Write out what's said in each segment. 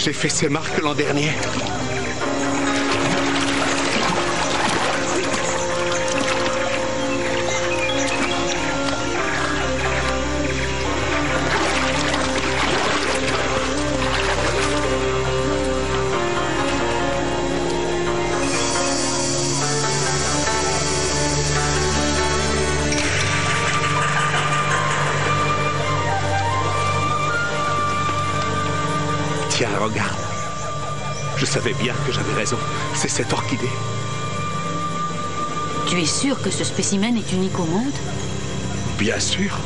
j'ai fait ces marques l'an dernier. Tiens, regarde. Je savais bien que j'avais raison. C'est cette orchidée. Tu es sûr que ce spécimen est unique au monde? Bien sûr.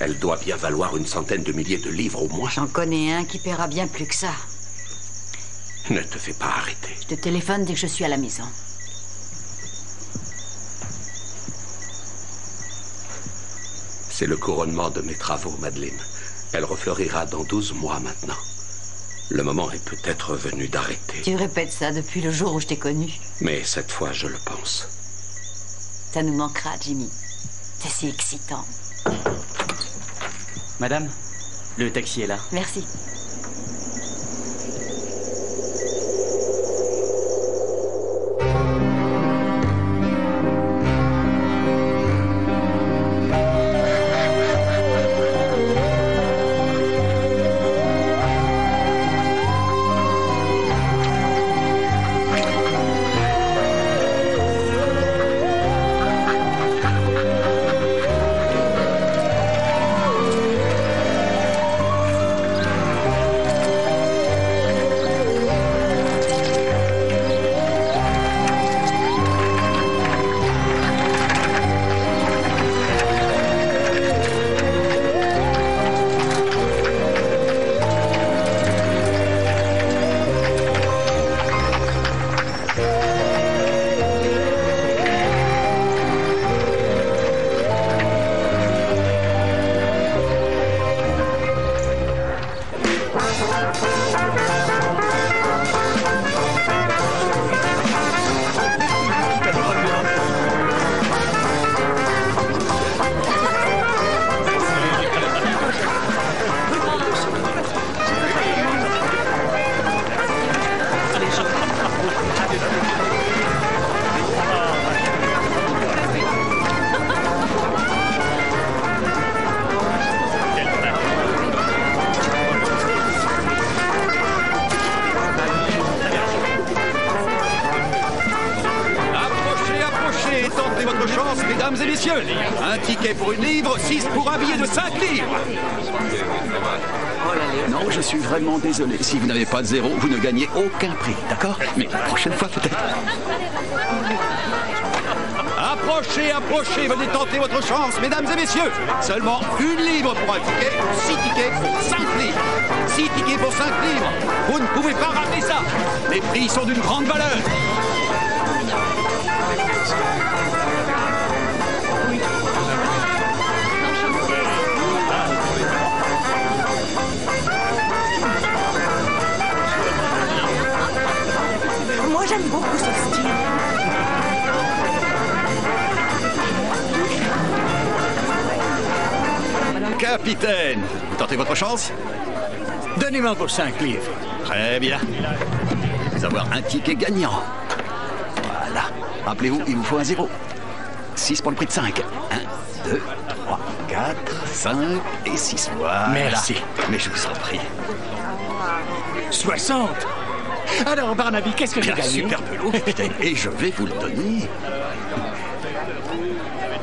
Elle doit bien valoir une centaine de milliers de livres au moins. J'en connais un qui paiera bien plus que ça. Ne te fais pas arrêter. Je te téléphone dès que je suis à la maison. C'est le couronnement de mes travaux, Madeleine. Elle refleurira dans 12 mois maintenant. Le moment est peut-être venu d'arrêter. Tu répètes ça depuis le jour où je t'ai connu. Mais cette fois, je le pense. Ça nous manquera, Jimmy. C'est si excitant. Madame, le taxi est là. Merci. Tentez votre chance, mesdames et messieurs. Un ticket pour une livre, 6 pour un billet de 5 livres. Non, je suis vraiment désolé. Si vous n'avez pas de zéro, vous ne gagnez aucun prix, d'accord? Mais la prochaine fois, peut-être. Approchez, approchez, venez tenter votre chance, mesdames et messieurs. Seulement une livre pour un ticket, 6 tickets pour 5 livres. 6 tickets pour 5 livres. Vous ne pouvez pas rater ça. Les prix sont d'une grande valeur. Moi, j'aime beaucoup ce style. Capitaine, vous tentez votre chance? Donnez-moi vos 5 livres. Très bien. Vous avoir un ticket gagnant. Voilà. Rappelez-vous, il vous faut un zéro. 6 pour le prix de 5. 1, 2, 3, 4, 5 et 6. Voilà. Merci. Mais je vous en prie. 60. Alors, Barnaby, qu'est-ce que j'ai gagné? Super pelot, capitaine. Et je vais vous le donner.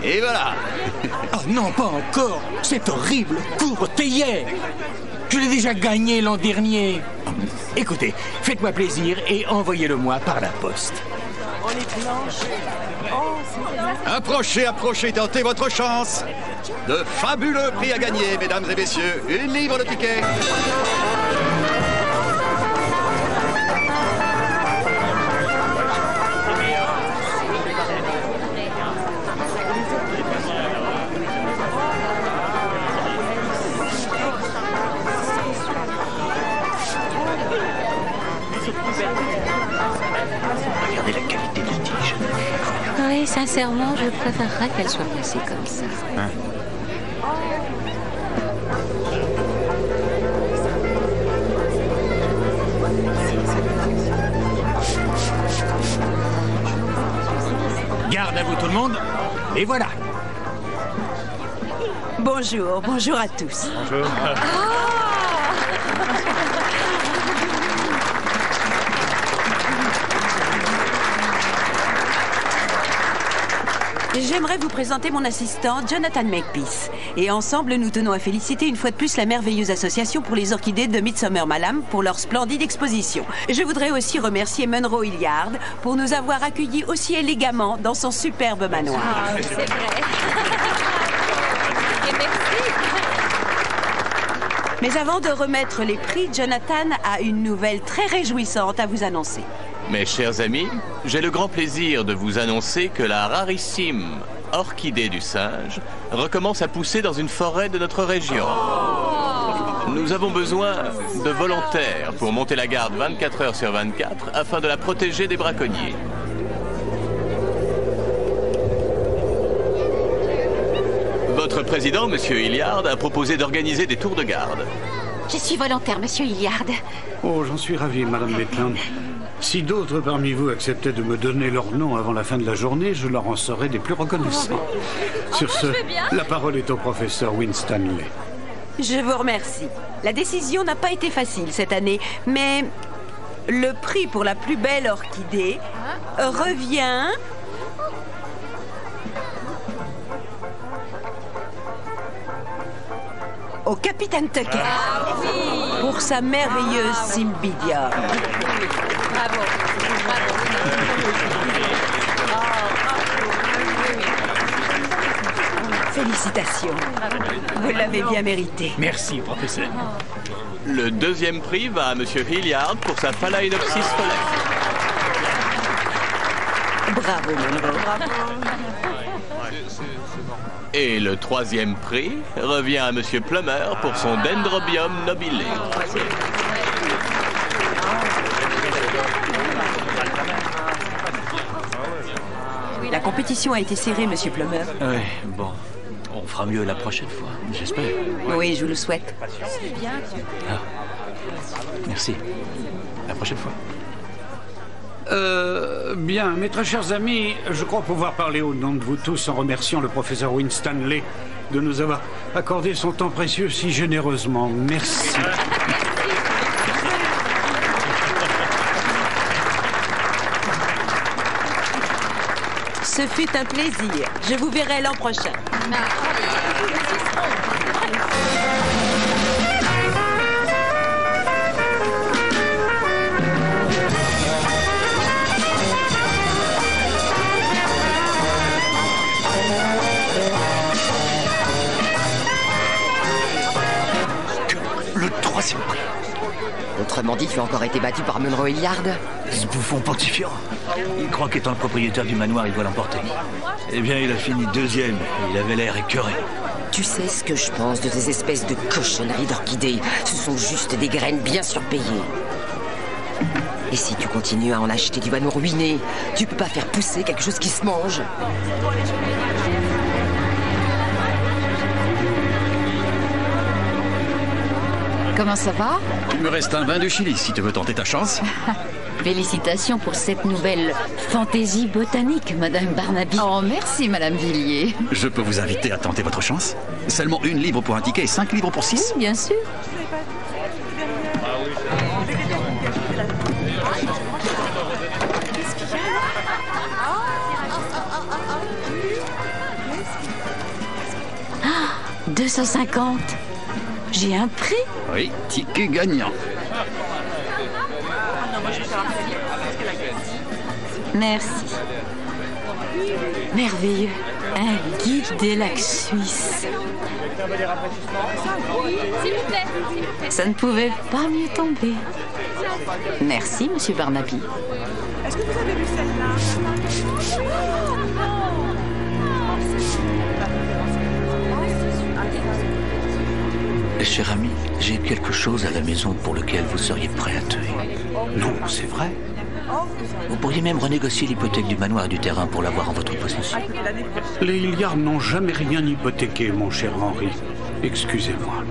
Et voilà. non, pas encore. C'est horrible. Cours, Théier. Je l'ai déjà gagné l'an dernier. Écoutez, faites-moi plaisir et envoyez-le-moi par la poste. Approchez, approchez, tentez votre chance. De fabuleux prix à gagner, mesdames et messieurs. 1 livre de ticket. Regardez la qualité du tige. Oui, sincèrement, je préférerais qu'elle soit placée comme ça. Hein? Garde à vous tout le monde. Et voilà. Bonjour, bonjour à tous. Bonjour. J'aimerais vous présenter mon assistant, Jonathan Makepeace. Et ensemble, nous tenons à féliciter une fois de plus la merveilleuse association pour les orchidées de Midsummer Malam pour leur splendide exposition. Je voudrais aussi remercier Munro Hilliard pour nous avoir accueillis aussi élégamment dans son superbe manoir. Ah, c'est vrai. Et merci. Mais avant de remettre les prix, Jonathan a une nouvelle très réjouissante à vous annoncer. Mes chers amis, j'ai le grand plaisir de vous annoncer que la rarissime orchidée du singe recommence à pousser dans une forêt de notre région. Nous avons besoin de volontaires pour monter la garde 24 heures sur 24 afin de la protéger des braconniers. Votre président, Monsieur Hilliard, a proposé d'organiser des tours de garde. Je suis volontaire, Monsieur Hilliard. Oh, j'en suis ravi, Madame Maitland. Si d'autres parmi vous acceptaient de me donner leur nom avant la fin de la journée, je leur en serais des plus reconnaissants. Sur ce, la parole est au professeur Winstanley. Je vous remercie. La décision n'a pas été facile cette année, mais le prix pour la plus belle orchidée revient au capitaine Tucker pour sa merveilleuse Cymbidium. Bravo. Félicitations. Vous l'avez bien mérité. Merci, professeur. Le deuxième prix va à Monsieur Hilliard pour sa Phalaenopsis follet. Bravo, Munro. Et le troisième prix revient à Monsieur Plummer pour son Dendrobium nobile. La compétition a été serrée, Monsieur Plummer. Ouais, bon. On fera mieux la prochaine fois, j'espère. Oui, je vous le souhaite. Ah. Merci. La prochaine fois. Bien, mes très chers amis, je crois pouvoir parler au nom de vous tous en remerciant le professeur Winstanley de nous avoir accordé son temps précieux si généreusement. Merci. Ce fut un plaisir. Je vous verrai l'an prochain. Le troisième prix. Autrement dit, tu as encore été battu par Munro Hilliard? Ce bouffon pontifiant. Il croit qu'étant le propriétaire du manoir, il doit l'emporter. Eh bien, il a fini deuxième et il avait l'air écœuré. Tu sais ce que je pense de ces espèces de cochonneries d'orchidées? Ce sont juste des graines bien surpayées. Et si tu continues à en acheter, tu vas nous ruiner. Tu peux pas faire pousser quelque chose qui se mange. Comment ça va? Il me reste un vin de Chili si tu veux tenter ta chance. Félicitations pour cette nouvelle fantaisie botanique, Madame Barnaby. Oh, merci, Madame Villiers. Je peux vous inviter à tenter votre chance? Seulement 1 livre pour un ticket et 5 livres pour 6? Oui, bien sûr. 250. J'ai un prix? Oui, ticket gagnant. Merci. Merveilleux. Un guide des lacs suisses. Ça ne pouvait pas mieux tomber. Merci, monsieur Barnaby. Est-ce que vous avez vu celle-là? Cher ami, j'ai quelque chose à la maison pour lequel vous seriez prêt à tuer. Non, c'est vrai. Vous pourriez même renégocier l'hypothèque du manoir et du terrain pour l'avoir en votre possession. Les Hilliard n'ont jamais rien hypothéqué, mon cher Henry. Excusez-moi.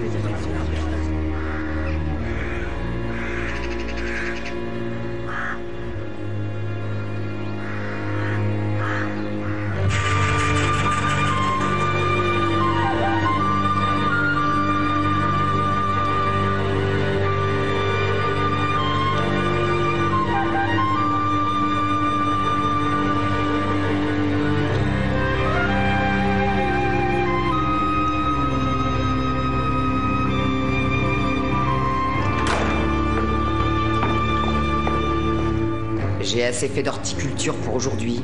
J'ai assez fait d'horticulture pour aujourd'hui.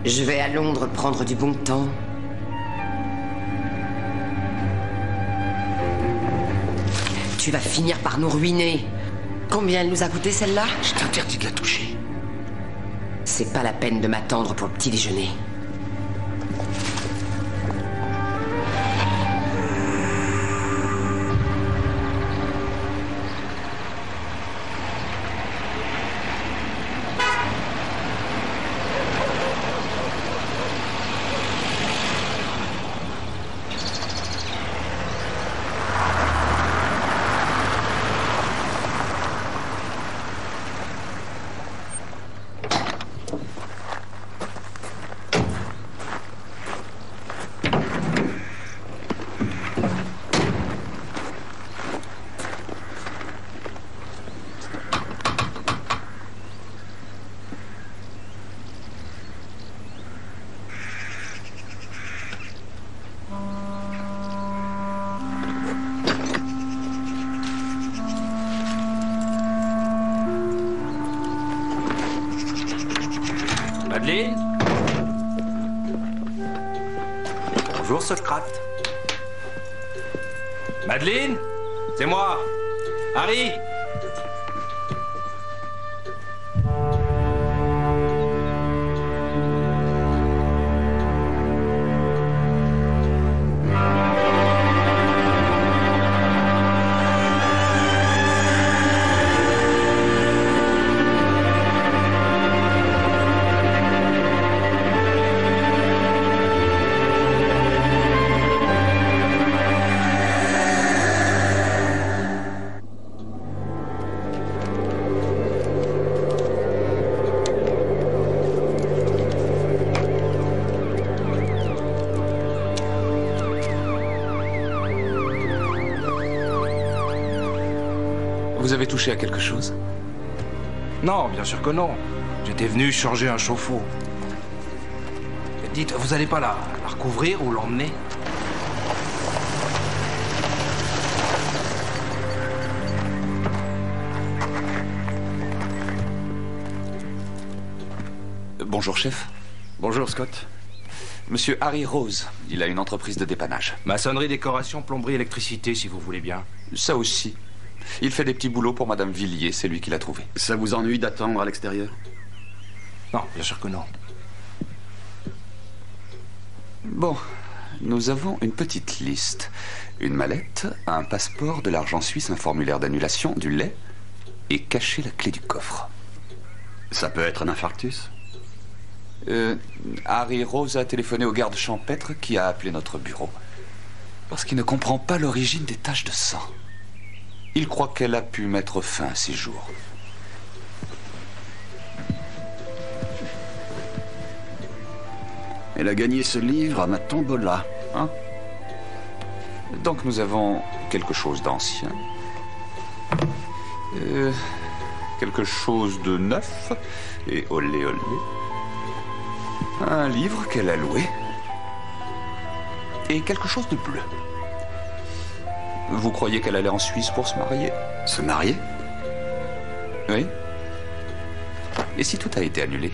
Je vais à Londres prendre du bon temps. Tu vas finir par nous ruiner. Combien elle nous a coûté celle-là? Je t'interdis de la toucher. C'est pas la peine de m'attendre pour le petit déjeuner. Madeleine? Bonjour, Socrate. Madeleine? C'est moi. Harry? Vous avez touché à quelque chose? Non, bien sûr que non. J'étais venu changer un chauffe-eau. Dites, vous allez pas la recouvrir ou l'emmener? Bonjour, chef. Bonjour, Scott. Monsieur Harry Rose, il a une entreprise de dépannage. Maçonnerie, décoration, plomberie, électricité, si vous voulez bien. Ça aussi. Il fait des petits boulots pour Madame Villiers, c'est lui qui l'a trouvé. Ça vous ennuie d'attendre à l'extérieur? Non, bien sûr que non. Bon, nous avons une petite liste. Une mallette, un passeport, de l'argent suisse, un formulaire d'annulation, du lait et cacher la clé du coffre. Ça peut être un infarctus? Harry Rose a téléphoné au garde champêtre qui a appelé notre bureau. Parce qu'il ne comprend pas l'origine des taches de sang. Il croit qu'elle a pu mettre fin à ses jours. Elle a gagné ce livre à ma tombola. Hein? Donc nous avons quelque chose d'ancien. Quelque chose de neuf. Et olé olé. Un livre qu'elle a loué. Et quelque chose de bleu. Vous croyez qu'elle allait en Suisse pour se marier? Se marier? Oui. Et si tout a été annulé?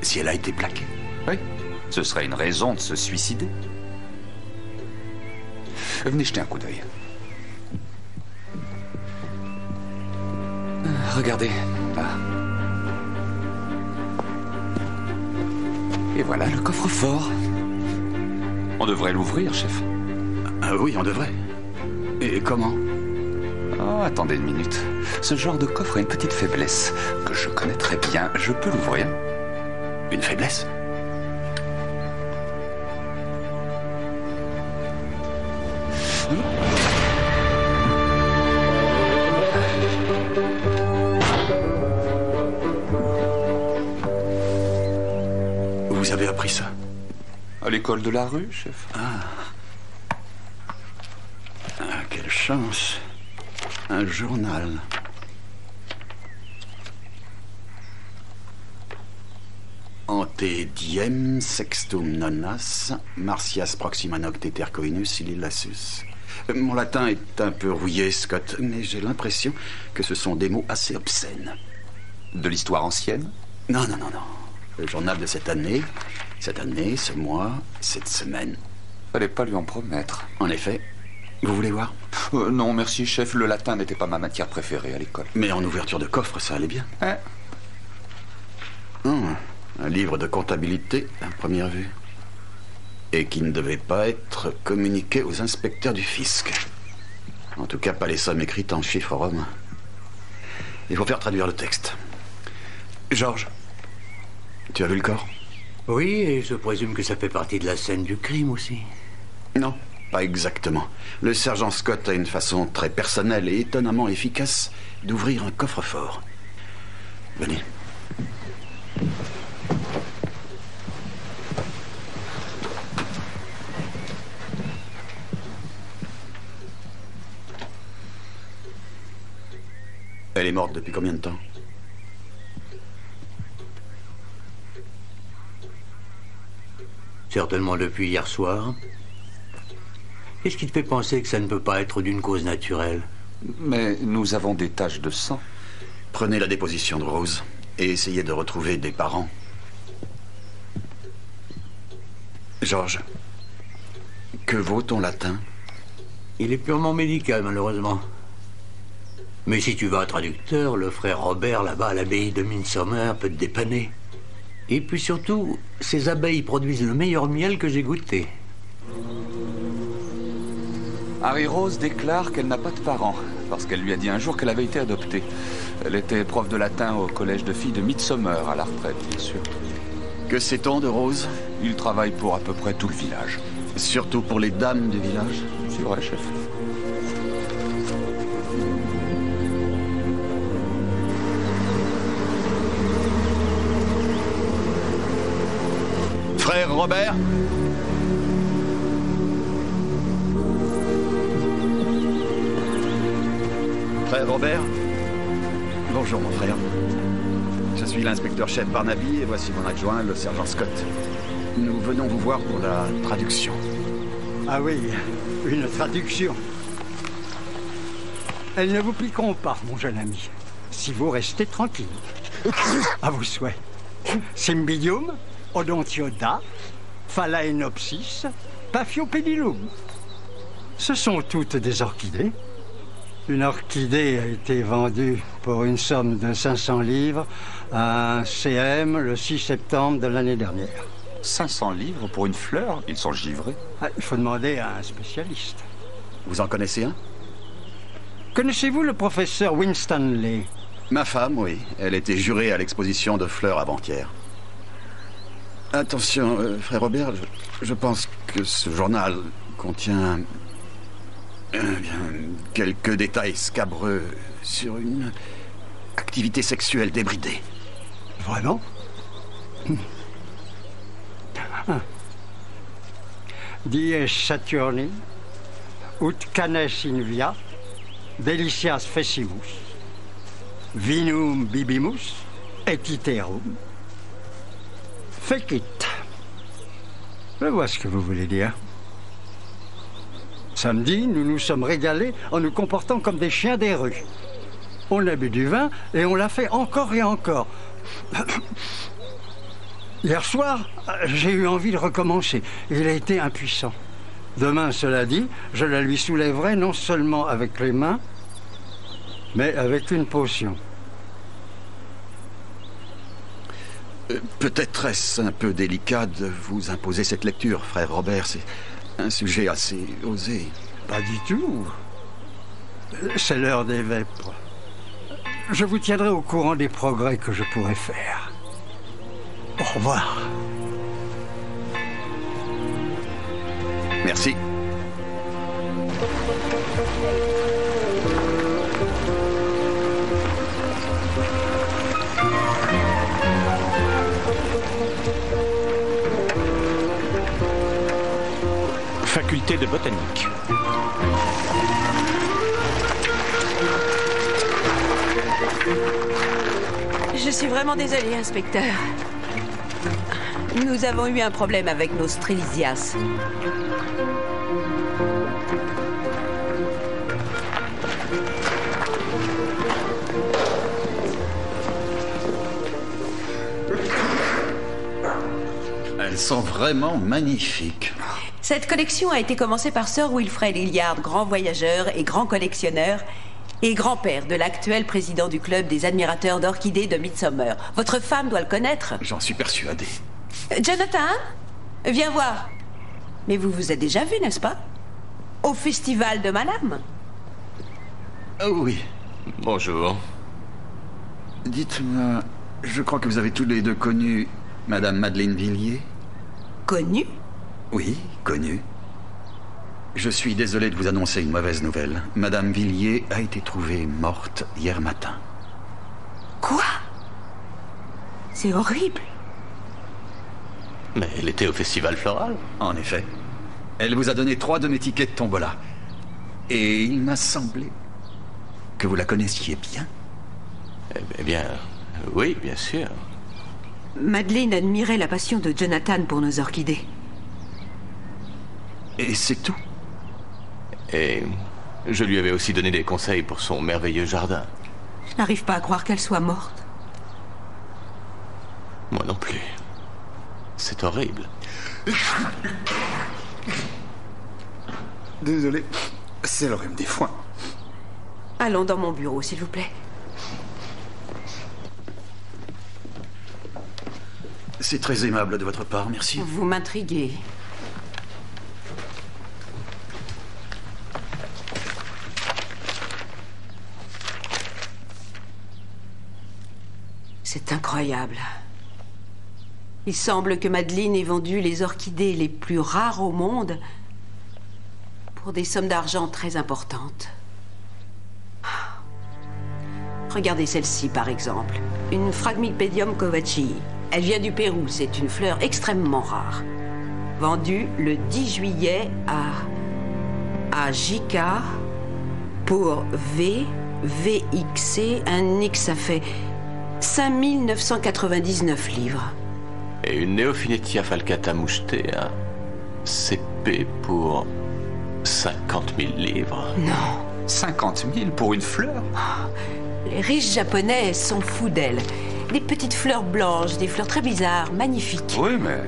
Si elle a été plaquée? Oui. Ce serait une raison de se suicider. Venez jeter un coup d'œil. Regardez, là. Et voilà le coffre-fort. On devrait l'ouvrir, chef. Ah oui, on devrait. Et comment? Oh, attendez une minute. Ce genre de coffre a une petite faiblesse que je connais très bien. Je peux l'ouvrir. Une faiblesse? Vous avez appris ça? À l'école de la rue, chef. Quelle chance. Un journal. Ante diem sextum nonas, Martias proxima nocteter coinus illilassus. Mon latin est un peu rouillé, Scott, mais j'ai l'impression que ce sont des mots assez obscènes. De l'histoire ancienne? Non. Le journal de cette année, ce mois, cette semaine. Fallait pas lui en promettre. En effet. Vous voulez voir? Non, merci, chef. Le latin n'était pas ma matière préférée à l'école. Mais en ouverture de coffre, ça allait bien. Hein? Un livre de comptabilité, à première vue. Et qui ne devait pas être communiqué aux inspecteurs du fisc. En tout cas, pas les sommes écrites en chiffres romains. Il faut faire traduire le texte. Georges, tu as vu le corps? Oui, et je présume que ça fait partie de la scène du crime aussi. Non, pas exactement. Le sergent Scott a une façon très personnelle et étonnamment efficace d'ouvrir un coffre-fort. Venez. Elle est morte depuis combien de temps? Certainement depuis hier soir. Qu'est-ce qui te fait penser que ça ne peut pas être d'une cause naturelle? Mais nous avons des taches de sang. Prenez la déposition de Rose et essayez de retrouver des parents. Georges, que vaut ton latin? Il est purement médical, malheureusement. Mais si tu veux un traducteur, le frère Robert, là-bas à l'abbaye de Midsomer, peut te dépanner. Et puis surtout, ces abeilles produisent le meilleur miel que j'ai goûté. Harry Rose déclare qu'elle n'a pas de parents, parce qu'elle lui a dit un jour qu'elle avait été adoptée. Elle était prof de latin au collège de filles de Midsomer, à la retraite, bien sûr. Que sait-on de Rose? Il travaille pour à peu près tout le village. Surtout pour les dames du village? C'est vrai, chef. Frère Robert? Frère Robert? Bonjour, mon frère. Je suis l'inspecteur-chef Barnaby et voici mon adjoint, le sergent Scott. Nous venons vous voir pour la traduction. Ah oui, une traduction. Elles ne vous piqueront pas, mon jeune ami, si vous restez tranquille. À vos souhaits. Cymbidium, Odontioda, Phalaenopsis, Paphiopedilum. Ce sont toutes des orchidées. Une orchidée a été vendue pour une somme de 500 livres à un CM le 6 septembre de l'année dernière. 500 livres pour une fleur? Ils sont givrés. Il faut demander à un spécialiste. Vous en connaissez un? Connaissez-vous le professeur Winstanley? Ma femme, oui. Elle était jurée à l'exposition de fleurs avant-hier. Attention, frère Robert, je pense que ce journal contient quelques détails scabreux sur une activité sexuelle débridée. Vraiment? Dies Saturni, ut canes in via, delicias fecimus, vinum bibimus, et iterum. Fecit. Je vois ce que vous voulez dire. Samedi, nous nous sommes régalés en nous comportant comme des chiens des rues. On a bu du vin et on l'a fait encore et encore. Hier soir, j'ai eu envie de recommencer. Il a été impuissant. Demain, cela dit, je la lui soulèverai non seulement avec les mains, mais avec une potion. Peut-être est-ce un peu délicat de vous imposer cette lecture, frère Robert. C'est un sujet assez osé. Pas du tout. C'est l'heure des vêpres. Je vous tiendrai au courant des progrès que je pourrai faire. Au revoir. Merci. Faculté de botanique. Je suis vraiment désolée, inspecteur. Nous avons eu un problème avec nos strelitzias. Elles sont vraiment magnifiques. Cette collection a été commencée par Sir Wilfred Hilliard, grand voyageur et grand collectionneur, et grand-père de l'actuel président du club des admirateurs d'orchidées de Midsomer. Votre femme doit le connaître. J'en suis persuadé. Jonathan, viens voir. Mais vous vous êtes déjà vu, n'est-ce pas? Au festival de Madame. Oh oui. Bonjour. Dites-moi, je crois que vous avez tous les deux connu Madame Madeleine Villiers. Connu? Oui, connue. Je suis désolé de vous annoncer une mauvaise nouvelle. Madame Villiers a été trouvée morte hier matin. Quoi? C'est horrible. Mais elle était au festival floral. En effet. Elle vous a donné 3 de mes tickets de tombola. Et il m'a semblé que vous la connaissiez bien. Eh bien, oui, bien sûr. Madeleine admirait la passion de Jonathan pour nos orchidées. Et c'est tout? Et je lui avais aussi donné des conseils pour son merveilleux jardin. Je n'arrive pas à croire qu'elle soit morte. Moi non plus. C'est horrible. Désolé, c'est le rhume des foins. Allons dans mon bureau, s'il vous plaît. C'est très aimable de votre part, merci. Vous m'intriguez. C'est incroyable. Il semble que Madeleine ait vendu les orchidées les plus rares au monde pour des sommes d'argent très importantes. Regardez celle-ci, par exemple. Une Phragmipedium kovaci. Elle vient du Pérou. C'est une fleur extrêmement rare. Vendue le 10 juillet à JK pour VXC. Un X, ça fait 5999 livres. Et une Neophynetia falcata mouchetea, CP pour 50 000 livres. Non. 50 000 pour une fleur? Les riches japonais sont fous d'elles. Des petites fleurs blanches, des fleurs très bizarres, magnifiques. Oui, mais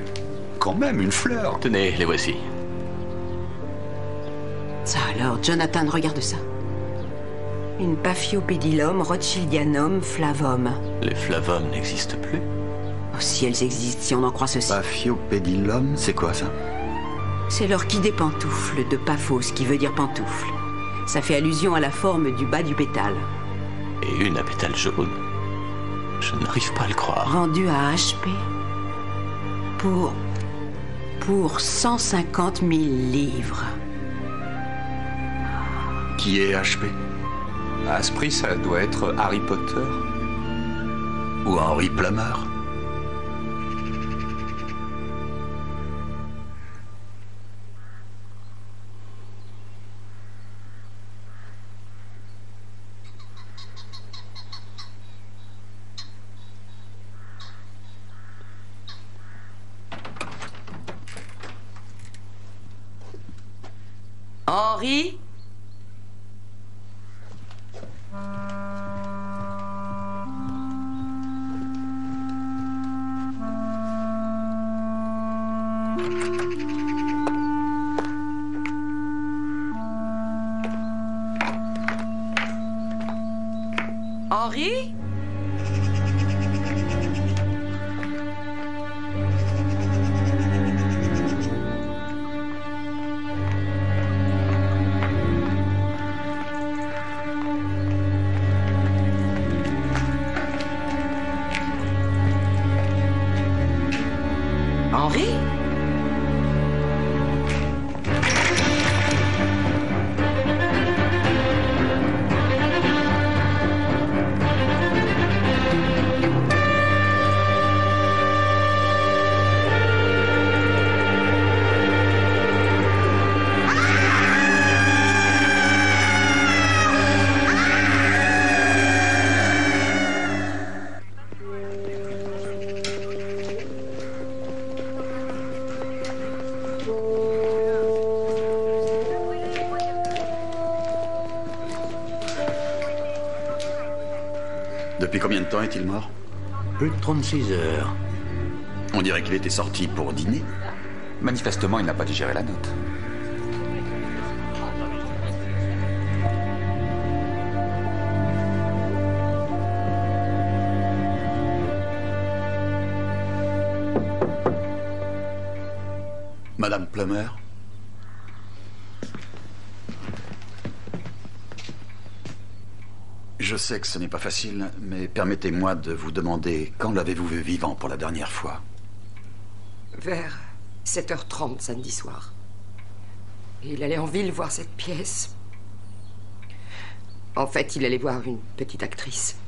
quand même une fleur. Tenez, les voici. Ça alors, Jonathan, regarde ça. Une Paphiopedilum rothschildianum flavum. Les flavums n'existent plus? Oh, si elles existent, si on en croit ceci. Paphiopedilum, c'est quoi ça? C'est l'orchidée pantoufle de Paphos, qui veut dire pantoufle. Ça fait allusion à la forme du bas du pétale. Et une à pétales jaunes. Je n'arrive pas à le croire. Vendue à HP pour 150 000 livres. Qui est HP? À ce prix, ça doit être Harry Potter. Ou Henry Plummer. Henri? Henri? Henri? Depuis combien de temps est-il mort? Plus de 36 heures. On dirait qu'il était sorti pour dîner. Manifestement, il n'a pas digéré la note. Madame Plummer? Je sais que ce n'est pas facile, mais permettez-moi de vous demander quand l'avez-vous vu vivant pour la dernière fois? Vers 7h30 samedi soir. Il allait en ville voir cette pièce. En fait, il allait voir une petite actrice.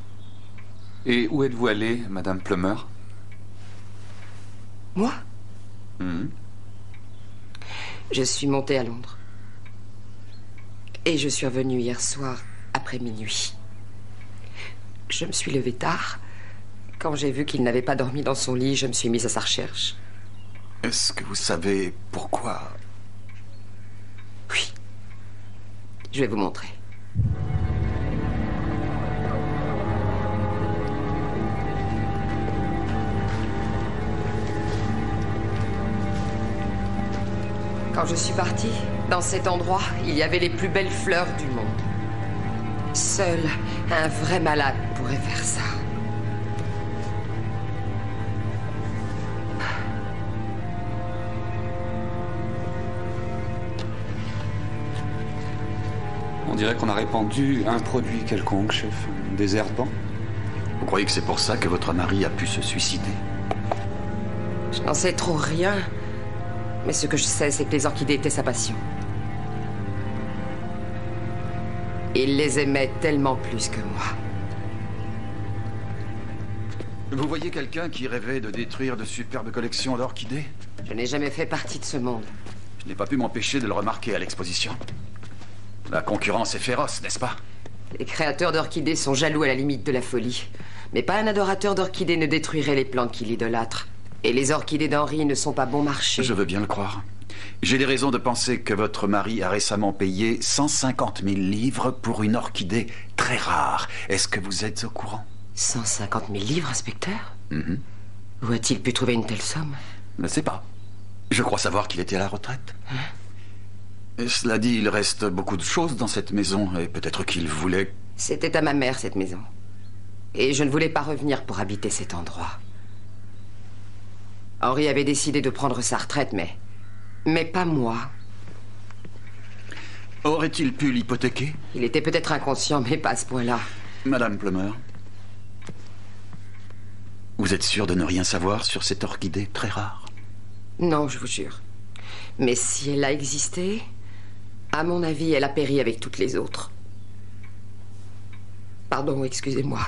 Et où êtes-vous allée, Madame Plummer? Moi? Je suis montée à Londres. Et je suis revenue hier soir après minuit. Je me suis levée tard. Quand j'ai vu qu'il n'avait pas dormi dans son lit, je me suis mise à sa recherche. Est-ce que vous savez pourquoi? Oui. Je vais vous montrer. Quand je suis partie, dans cet endroit, il y avait les plus belles fleurs du monde. Seul un vrai malade pourrait faire ça. On dirait qu'on a répandu un produit quelconque, chef. Des herbants. Vous croyez que c'est pour ça que votre mari a pu se suicider? Je n'en sais trop rien. Mais ce que je sais, c'est que les orchidées étaient sa passion. Il les aimait tellement plus que moi. Vous voyez quelqu'un qui rêvait de détruire de superbes collections d'orchidées? Je n'ai jamais fait partie de ce monde. Je n'ai pas pu m'empêcher de le remarquer à l'exposition. La concurrence est féroce, n'est-ce pas? Les créateurs d'orchidées sont jaloux à la limite de la folie. Mais pas un adorateur d'orchidées ne détruirait les plantes qu'il idolâtre. Et les orchidées d'Henri ne sont pas bon marché. Je veux bien le croire. J'ai des raisons de penser que votre mari a récemment payé 150 000 livres pour une orchidée très rare. Est-ce que vous êtes au courant? 150 000 livres, inspecteur? Où a-t-il pu trouver une telle somme? Je ne sais pas. Je crois savoir qu'il était à la retraite. Et cela dit, il reste beaucoup de choses dans cette maison, et peut-être qu'il voulait... C'était à ma mère, cette maison. Et je ne voulais pas revenir pour habiter cet endroit. Henri avait décidé de prendre sa retraite, mais pas moi. Aurait-il pu l'hypothéquer? Il était peut-être inconscient, mais pas à ce point-là. Madame Plummer, vous êtes sûre de ne rien savoir sur cette orchidée très rare? Non, je vous jure. Mais si elle a existé, à mon avis, elle a péri avec toutes les autres. Pardon, excusez-moi.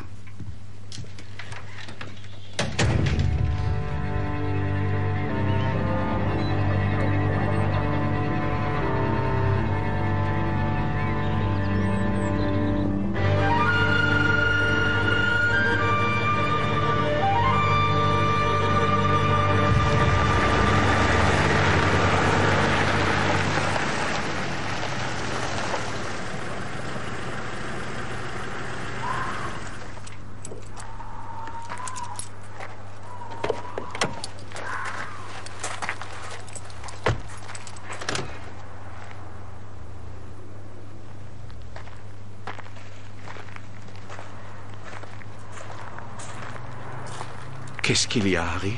Qu'est-ce qu'il y a, Harry?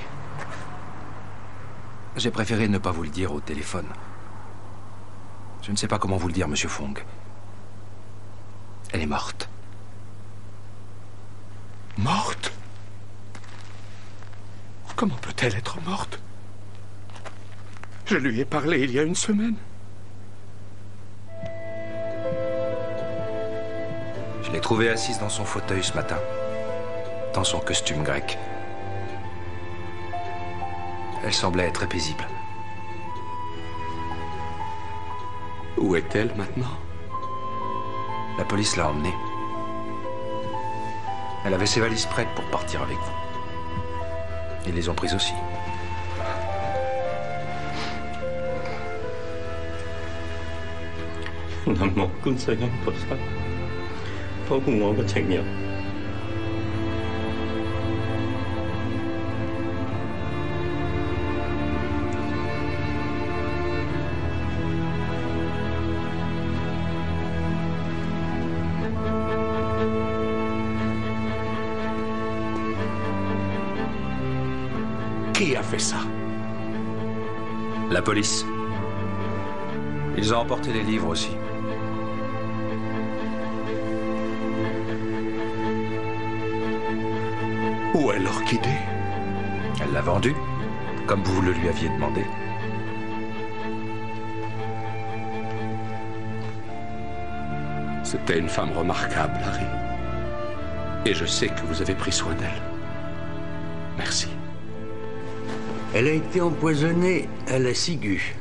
J'ai préféré ne pas vous le dire au téléphone. Je ne sais pas comment vous le dire, Monsieur Fong. Elle est morte. Morte? Comment peut-elle être morte? Je lui ai parlé il y a une semaine. Je l'ai trouvée assise dans son fauteuil ce matin, dans son costume grec. Elle semblait très paisible. Où est-elle maintenant? La police l'a emmenée. Elle avait ses valises prêtes pour partir avec vous. Ils les ont prises aussi. 난 먹은 사양 버사 버궁어가 챙겨 Qui a fait ça? La police. Ils ont emporté les livres aussi. Où est l'orchidée? Elle l'a vendue, comme vous le lui aviez demandé. C'était une femme remarquable, Harry. Et je sais que vous avez pris soin d'elle. Merci. Elle a été empoisonnée à la ciguë.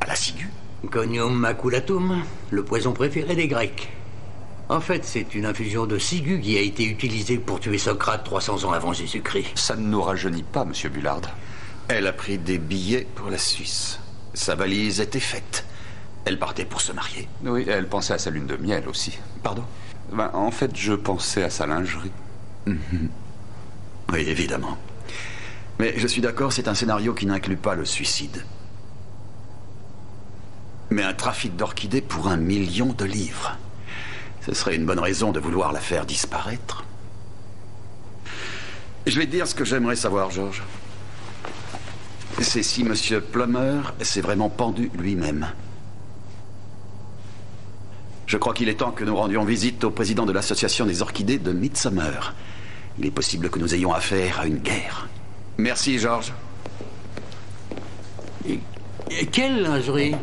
À la ciguë? Conium maculatum, le poison préféré des Grecs. En fait, c'est une infusion de ciguë qui a été utilisée pour tuer Socrate 300 ans avant Jésus-Christ. Ça ne nous rajeunit pas, Monsieur Bullard. Elle a pris des billets pour la Suisse. Sa valise était faite. Elle partait pour se marier. Oui, elle pensait à sa lune de miel aussi. Pardon? En fait, je pensais à sa lingerie. Oui, évidemment. Mais je suis d'accord, c'est un scénario qui n'inclut pas le suicide. Mais un trafic d'orchidées pour 1 million de livres. Ce serait une bonne raison de vouloir la faire disparaître. Je vais te dire ce que j'aimerais savoir, George. C'est si Monsieur Plummer s'est vraiment pendu lui-même. Je crois qu'il est temps que nous rendions visite au président de l'association des orchidées de Midsomer. Il est possible que nous ayons affaire à une guerre. Merci, George. Et quelle lingerie?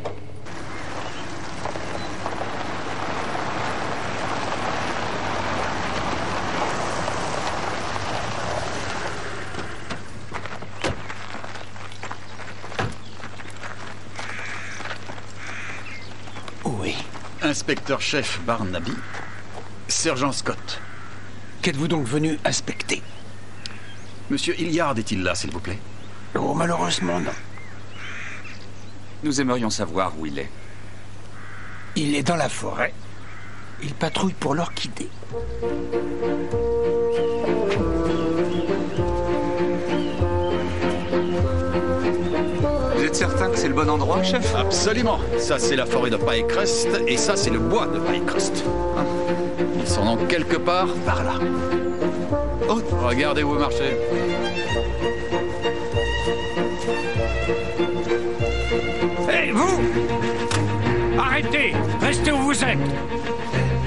Oui. Inspecteur-chef Barnaby, sergent Scott. Qu'êtes-vous donc venu inspecter? Monsieur Hilliard est-il là, s'il vous plaît? Oh, malheureusement, non. Nous aimerions savoir où il est. Il est dans la forêt. Il patrouille pour l'orchidée. Vous êtes certain que c'est le bon endroit, chef? Absolument. Ça, c'est la forêt de Pinecrest, et ça, c'est le bois de Pinecrest. Ils sont donc quelque part par là. Oh, regardez où vous marchez. Hé, vous! Arrêtez! Restez où vous êtes!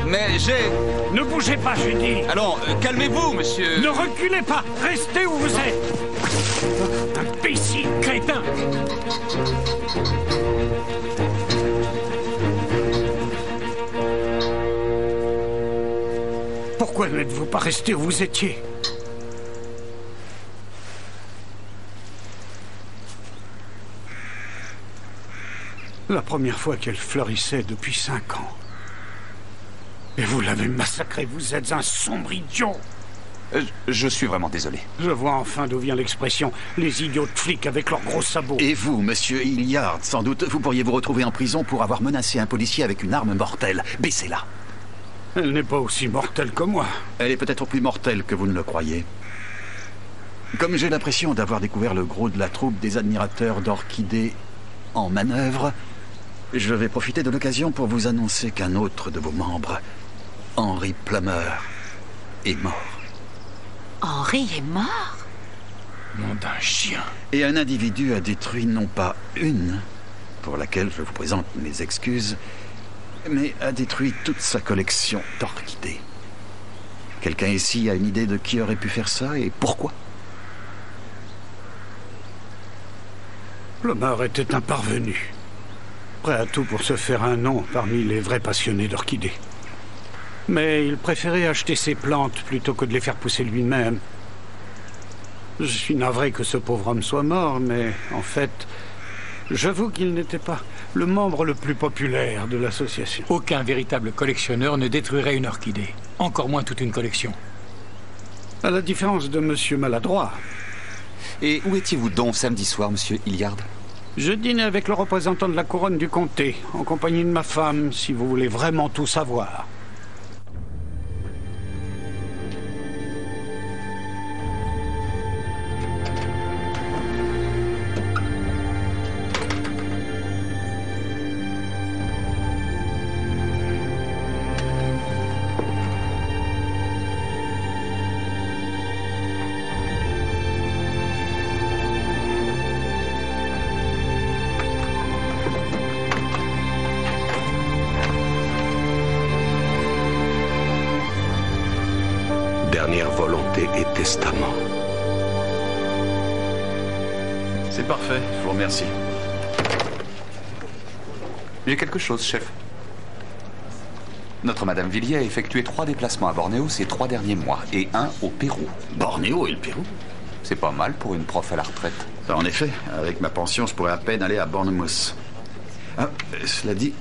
Mais j'ai... Ne bougez pas, j'ai dit! Allons, calmez-vous, monsieur... Ne reculez pas! Restez où vous êtes! Imbécile, crétin! Pourquoi n'êtes-vous pas resté où vous étiez? La première fois qu'elle fleurissait depuis 5 ans. Et vous l'avez massacrée, vous êtes un sombre idiot! Je suis vraiment désolé. Je vois enfin d'où vient l'expression « les idiots de flics avec leurs gros sabots ». Et vous, monsieur Hilliard, sans doute, vous pourriez vous retrouver en prison pour avoir menacé un policier avec une arme mortelle. Baissez-la. Elle n'est pas aussi mortelle que moi. Elle est peut-être plus mortelle que vous ne le croyez. Comme j'ai l'impression d'avoir découvert le gros de la troupe des admirateurs d'orchidées en manœuvre, je vais profiter de l'occasion pour vous annoncer qu'un autre de vos membres, Henry Plummer, est mort. Henry est mort? Nom d'un chien. Et un individu a détruit non pas une, pour laquelle je vous présente mes excuses, mais a détruit toute sa collection d'orchidées. Quelqu'un ici a une idée de qui aurait pu faire ça et pourquoi? Plummer était un parvenu, prêt à tout pour se faire un nom parmi les vrais passionnés d'orchidées. Mais il préférait acheter ses plantes plutôt que de les faire pousser lui-même. Je suis navré que ce pauvre homme soit mort, mais en fait, j'avoue qu'il n'était pas le membre le plus populaire de l'association. Aucun véritable collectionneur ne détruirait une orchidée, encore moins toute une collection. À la différence de Monsieur Maladroit. Et où étiez-vous donc samedi soir, Monsieur Hilliard? Je dînais avec le représentant de la couronne du comté, en compagnie de ma femme, si vous voulez vraiment tout savoir. Dernière volonté et testament. C'est parfait, je vous remercie. J'ai quelque chose, chef. Notre Madame Villiers a effectué 3 déplacements à Bornéo ces 3 derniers mois, et 1 au Pérou. Bornéo et le Pérou? C'est pas mal pour une prof à la retraite. En effet, avec ma pension, je pourrais à peine aller à Bournemouth. Ah, cela dit,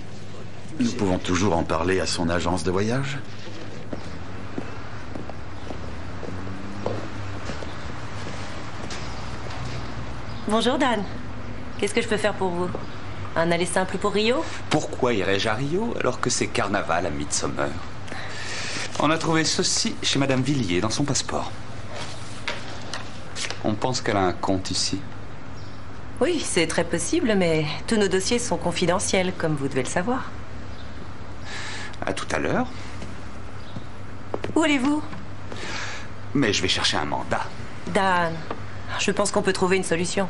nous pouvons toujours en parler à son agence de voyage. Bonjour Dan. Qu'est-ce que je peux faire pour vous? Un aller simple pour Rio? Pourquoi irais-je à Rio alors que c'est carnaval à Midsommar? On a trouvé ceci chez Madame Villiers dans son passeport. On pense qu'elle a un compte ici. Oui, c'est très possible, mais tous nos dossiers sont confidentiels, comme vous devez le savoir. À tout à l'heure. Où allez-vous? Mais je vais chercher un mandat. Dan, je pense qu'on peut trouver une solution.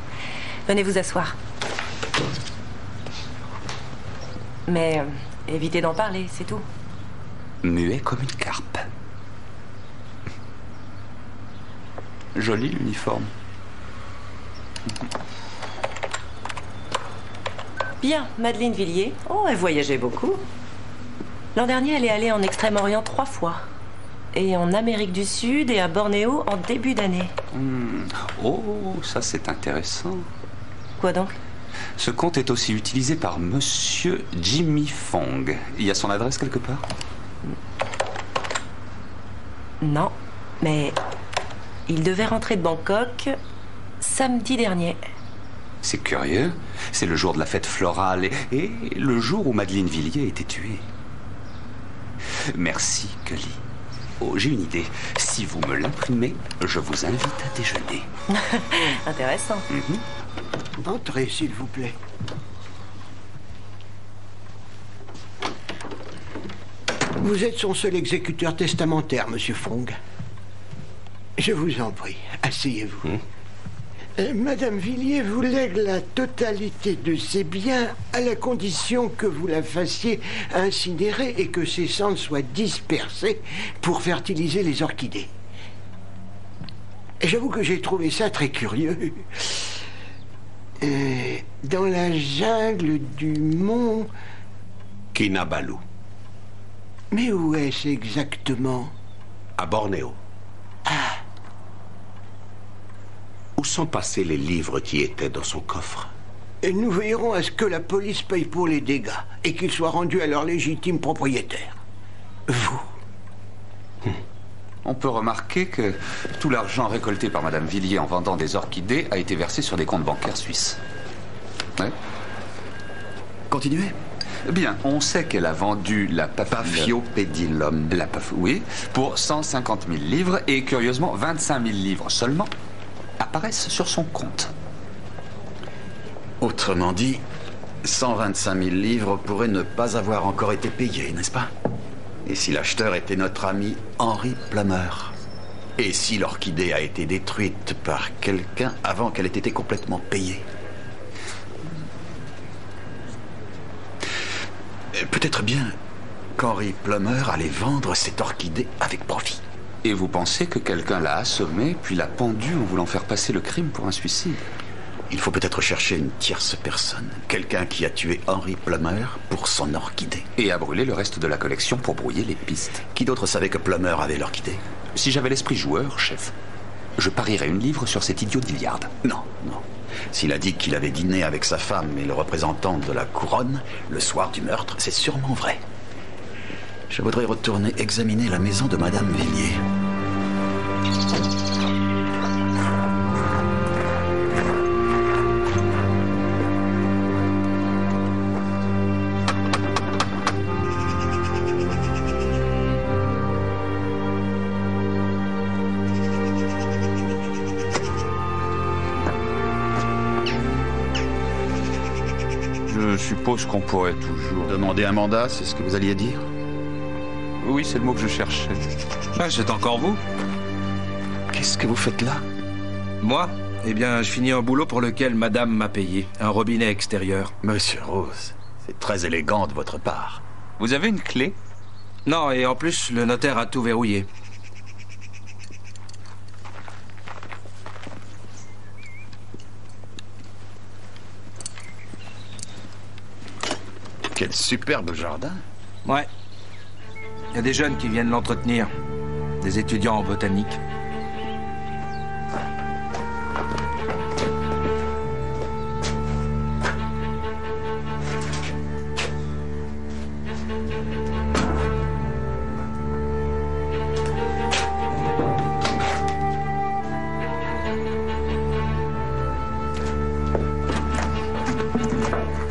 Venez vous asseoir. Mais évitez d'en parler, c'est tout. Muet comme une carpe. Joli l'uniforme. Bien, Madeleine Villiers. Oh, elle voyageait beaucoup. L'an dernier, elle est allée en Extrême-Orient 3 fois. Et en Amérique du Sud et à Bornéo en début d'année. Oh, ça c'est intéressant. Quoi donc? Ce compte est aussi utilisé par Monsieur Jimmy Fong. Il y a son adresse quelque part? Non, mais il devait rentrer de Bangkok samedi dernier. C'est curieux. C'est le jour de la fête florale et le jour où Madeleine Villiers a été tuée. Merci, Cully. Oh, j'ai une idée. Si vous me l'imprimez, je vous invite à déjeuner. Intéressant. Entrez, s'il vous plaît. Vous êtes son seul exécuteur testamentaire, Monsieur Fong. Je vous en prie, asseyez-vous. Madame Villiers vous lègue la totalité de ses biens à la condition que vous la fassiez incinérer et que ses cendres soient dispersées pour fertiliser les orchidées. J'avoue que j'ai trouvé ça très curieux. Dans la jungle du mont Kinabalu. Mais où est-ce exactement? À Bornéo. Où sont passés les livres qui étaient dans son coffre? Et nous veillerons à ce que la police paye pour les dégâts et qu'ils soient rendus à leur légitime propriétaire. Vous. On peut remarquer que tout l'argent récolté par Madame Villiers en vendant des orchidées a été versé sur des comptes bancaires suisses. Ouais. Continuez. Bien, on sait qu'elle a vendu la Paphiopédilum. Oui, pour 150 000 livres et curieusement 25 000 livres seulement apparaissent sur son compte. Autrement dit, 125 000 livres pourraient ne pas avoir encore été payés, n'est-ce pas? Et si l'acheteur était notre ami Henry Plummer? Et si l'orchidée a été détruite par quelqu'un avant qu'elle ait été complètement payée? Peut-être bien qu'Henry Plummer allait vendre cette orchidée avec profit. Et vous pensez que quelqu'un l'a assommé, puis l'a pendu en voulant faire passer le crime pour un suicide? Il faut peut-être chercher une tierce personne. Quelqu'un qui a tué Henry Plummer pour son orchidée. Et a brûlé le reste de la collection pour brouiller les pistes. Qui d'autre savait que Plummer avait l'orchidée? Si j'avais l'esprit joueur, chef, je parierais une livre sur cet idiot d'Iliard. Non, non. S'il a dit qu'il avait dîné avec sa femme et le représentant de la couronne le soir du meurtre, c'est sûrement vrai. Je voudrais retourner examiner la maison de Madame Villiers. Je suppose qu'on pourrait toujours... Demander un mandat, c'est ce que vous alliez dire? Oui, c'est le mot que je cherchais. Ah, c'est encore vous? Qu'est-ce que vous faites là? Moi? Eh bien, je finis un boulot pour lequel madame m'a payé. Un robinet extérieur. Monsieur Rose, c'est très élégant de votre part. Vous avez une clé? Non, et en plus, le notaire a tout verrouillé. Quel superbe jardin. Ouais. Il y a des jeunes qui viennent l'entretenir. Des étudiants en botanique.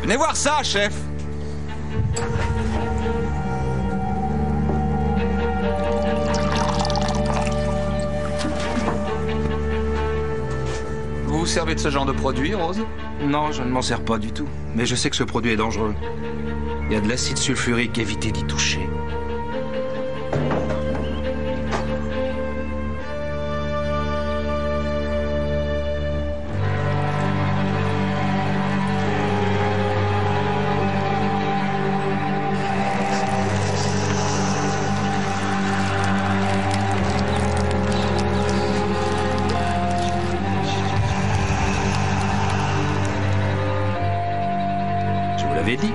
Venez voir ça, chef! Vous vous servez de ce genre de produit, Rose? Non, je ne m'en sers pas du tout. Mais je sais que ce produit est dangereux. Il y a de l'acide sulfurique, évitez d'y toucher. Dit.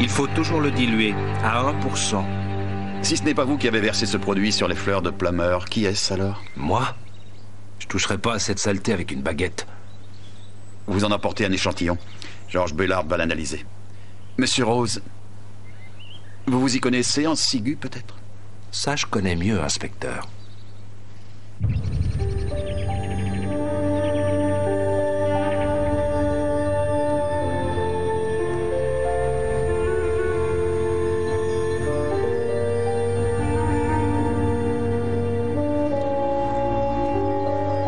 Il faut toujours le diluer à 1%. Si ce n'est pas vous qui avez versé ce produit sur les fleurs de Plummer, qui est-ce alors? Moi? Je toucherai pas à cette saleté avec une baguette. Vous en apportez un échantillon. George Bullard va l'analyser. Monsieur Rose, vous vous y connaissez en ciguë, peut-être? Ça, je connais mieux, inspecteur.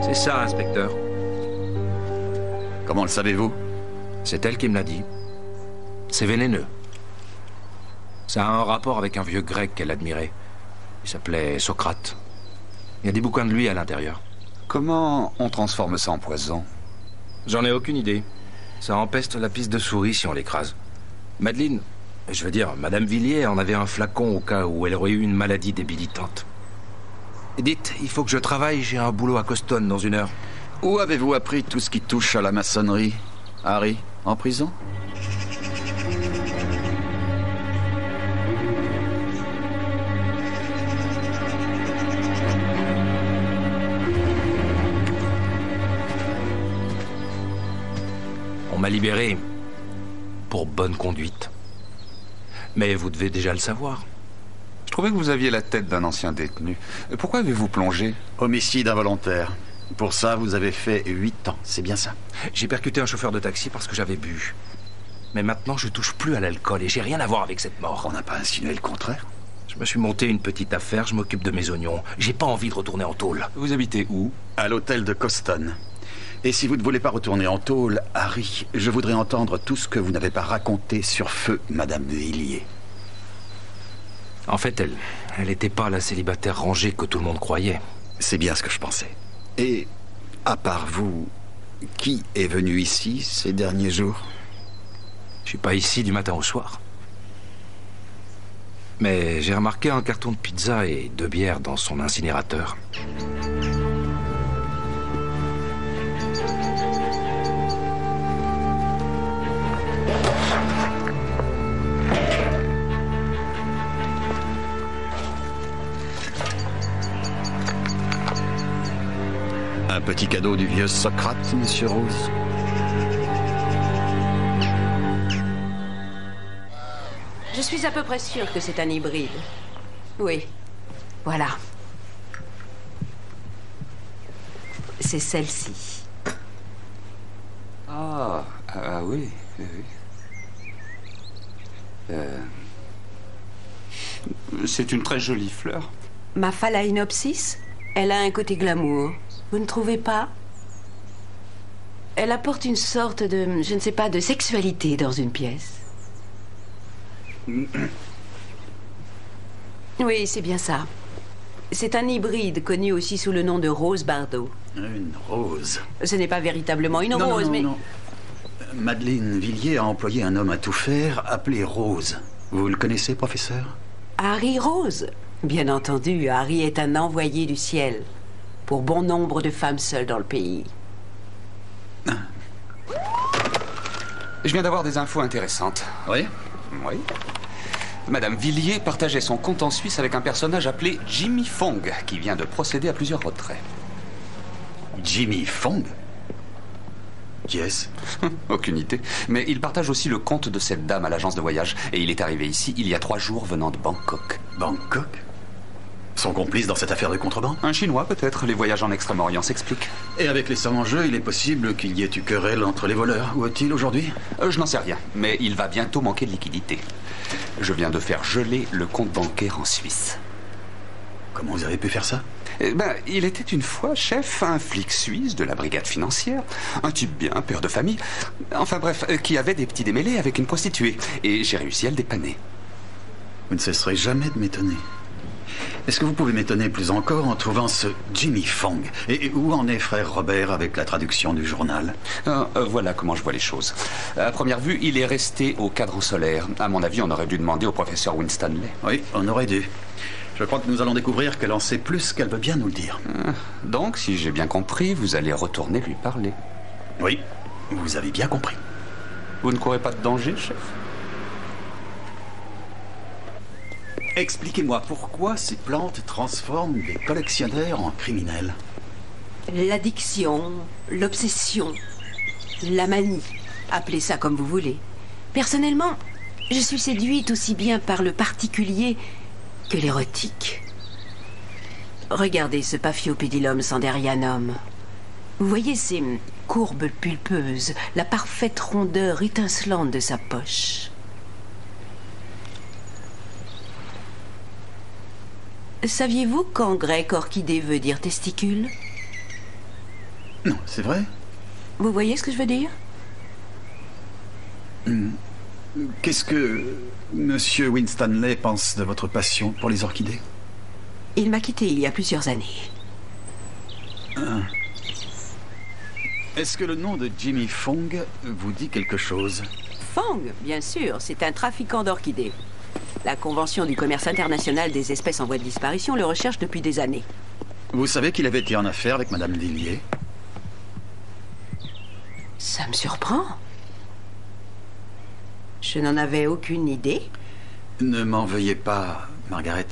C'est ça, inspecteur. Comment le savez-vous? C'est elle qui me l'a dit. C'est vénéneux. Ça a un rapport avec un vieux grec qu'elle admirait. Il s'appelait Socrate. Il y a des bouquins de lui à l'intérieur. Comment on transforme ça en poison? J'en ai aucune idée. Ça empeste la piste de souris si on l'écrase. Madeleine, je veux dire, Madame Villiers en avait un flacon au cas où elle aurait eu une maladie débilitante. Dites, il faut que je travaille, j'ai un boulot à Coston dans 1 heure. Où avez-vous appris tout ce qui touche à la maçonnerie, Harry? En prison? On m'a libéré pour bonne conduite. Mais vous devez déjà le savoir. Je trouvais que vous aviez la tête d'un ancien détenu. Pourquoi avez-vous plongé? Homicide involontaire. Pour ça, vous avez fait 8 ans, c'est bien ça? J'ai percuté un chauffeur de taxi parce que j'avais bu. Mais maintenant, je touche plus à l'alcool et j'ai rien à voir avec cette mort. On n'a pas insinué le contraire? Je me suis monté une petite affaire, je m'occupe de mes oignons. J'ai pas envie de retourner en tôle. Vous habitez où? À l'hôtel de Coston. Et si vous ne voulez pas retourner en tôle, Harry, je voudrais entendre tout ce que vous n'avez pas raconté sur feu, Madame Villiers. En fait, elle n'était pas la célibataire rangée que tout le monde croyait. C'est bien ce que je pensais. Et, à part vous, qui est venu ici ces derniers jours? Je suis pas ici du matin au soir. Mais j'ai remarqué un carton de pizza et 2 bières dans son incinérateur. Un petit cadeau du vieux Socrate, monsieur Rose? Je suis à peu près sûre que c'est un hybride. Oui, voilà. C'est celle-ci. Ah oui, oui. C'est une très jolie fleur. Ma Phalaenopsis, elle a un côté glamour. Vous ne trouvez pas? Elle apporte une sorte de, je ne sais pas, de sexualité dans une pièce. Oui, c'est bien ça. C'est un hybride connu aussi sous le nom de Rose Bardot. Une rose? Ce n'est pas véritablement une rose, mais... Non. Madeleine Villiers a employé un homme à tout faire appelé Rose. Vous le connaissez, professeur? Harry Rose. Bien entendu, Harry est un envoyé du ciel pour bon nombre de femmes seules dans le pays. Je viens d'avoir des infos intéressantes. Oui? Oui. Madame Villiers partageait son compte en Suisse avec un personnage appelé Jimmy Fong, qui vient de procéder à plusieurs retraits. Jimmy Fong? Qui est-ce? Aucune idée. Mais il partage aussi le compte de cette dame à l'agence de voyage. Et il est arrivé ici il y a 3 jours venant de Bangkok. Bangkok? Son complice dans cette affaire de contrebande? Un Chinois, peut-être. Les voyages en Extrême-Orient s'expliquent. Et avec les sommes en jeu, il est possible qu'il y ait eu querelle entre les voleurs. Où est-il aujourd'hui? Je n'en sais rien, mais il va bientôt manquer de liquidité. Je viens de faire geler le compte bancaire en Suisse. Comment vous avez pu faire ça? Il était une fois chef, un flic suisse de la brigade financière. Un type bien, père de famille. Enfin bref, qui avait des petits démêlés avec une prostituée. Et j'ai réussi à le dépanner. Vous ne cesserez jamais de m'étonner. Est-ce que vous pouvez m'étonner plus encore en trouvant ce Jimmy Fong? Et où en est frère Robert avec la traduction du journal? Voilà comment je vois les choses. À première vue, il est resté au cadran solaire. À mon avis, on aurait dû demander au professeur Winstanley. Oui, on aurait dû. Je crois que nous allons découvrir qu'elle en sait plus qu'elle veut bien nous le dire. Donc, si j'ai bien compris, vous allez retourner lui parler. Oui, vous avez bien compris. Vous ne courez pas de danger, chef? Expliquez-moi pourquoi ces plantes transforment les collectionneurs en criminels. L'addiction, l'obsession, la manie, appelez ça comme vous voulez. Personnellement, je suis séduite aussi bien par le particulier que l'érotique. Regardez ce Paphiopedilum sanderianum. Vous voyez ces courbes pulpeuses, la parfaite rondeur étincelante de sa poche. Saviez-vous qu'en grec, orchidée veut dire testicule? Non, c'est vrai? Vous voyez ce que je veux dire? Qu'est-ce que Monsieur Winstanley pense de votre passion pour les orchidées? Il m'a quitté il y a plusieurs années. Est-ce que le nom de Jimmy Fong vous dit quelque chose? Fong, bien sûr, c'est un trafiquant d'orchidées. La Convention du commerce international des espèces en voie de disparition le recherche depuis des années. Vous savez qu'il avait été en affaire avec Madame Villiers? Ça me surprend. Je n'en avais aucune idée. Ne m'en veuillez pas, Margaret.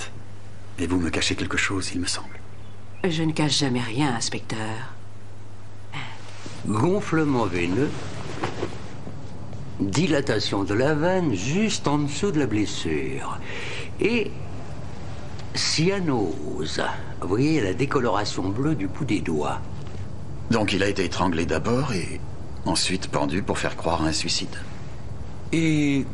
Mais vous me cachez quelque chose, il me semble. Je ne cache jamais rien, inspecteur. Gonflement veineux, dilatation de la veine juste en dessous de la blessure et cyanose. Vous voyez la décoloration bleue du bout des doigts. Donc il a été étranglé d'abord et ensuite pendu pour faire croire à un suicide. Et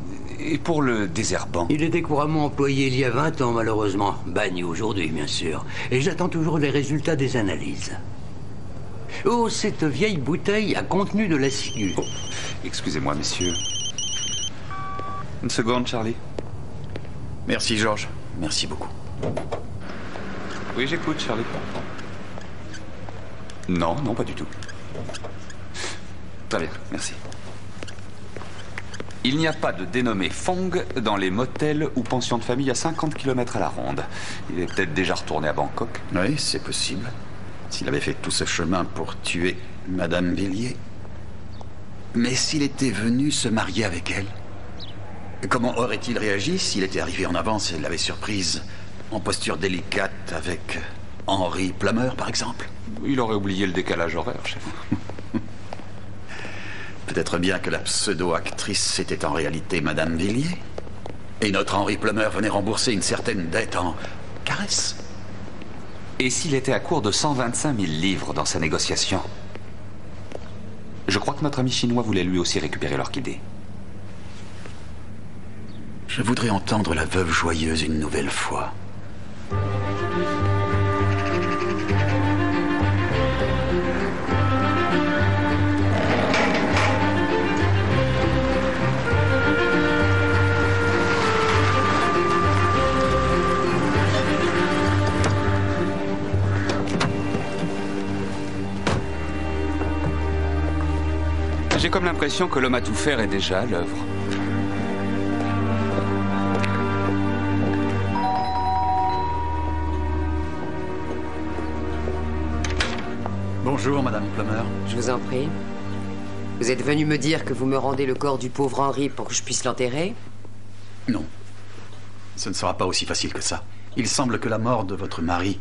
pour le désherbant? Il était couramment employé il y a 20 ans, malheureusement. Banni aujourd'hui, bien sûr. Et j'attends toujours les résultats des analyses. Oh, cette vieille bouteille a contenu de l'acide. Oh, excusez-moi, messieurs. Une seconde, Charlie. Merci, Georges. Merci beaucoup. Oui, j'écoute, Charlie. Non, non, pas du tout. Très bien, merci. Il n'y a pas de dénommé Fong dans les motels ou pensions de famille à 50 km à la ronde. Il est peut-être déjà retourné à Bangkok. Oui, c'est possible. S'il avait fait tout ce chemin pour tuer Madame Villiers. Mais s'il était venu se marier avec elle, comment aurait-il réagi s'il était arrivé en avance et l'avait surprise en posture délicate avec Henry Plummer, par exemple? Il aurait oublié le décalage horaire, chef. Peut-être bien que la pseudo-actrice était en réalité Madame Villiers. Et notre Henry Plummer venait rembourser une certaine dette en caresses. Et s'il était à court de 125 000 livres dans sa négociation? Je crois que notre ami chinois voulait lui aussi récupérer l'orchidée. Je voudrais entendre la veuve joyeuse une nouvelle fois. J'ai comme l'impression que l'homme à tout faire est déjà à l'œuvre. Bonjour, Madame Plummer. Je vous en prie. Vous êtes venu me dire que vous me rendez le corps du pauvre Henry pour que je puisse l'enterrer? Non. Ce ne sera pas aussi facile que ça. Il semble que la mort de votre mari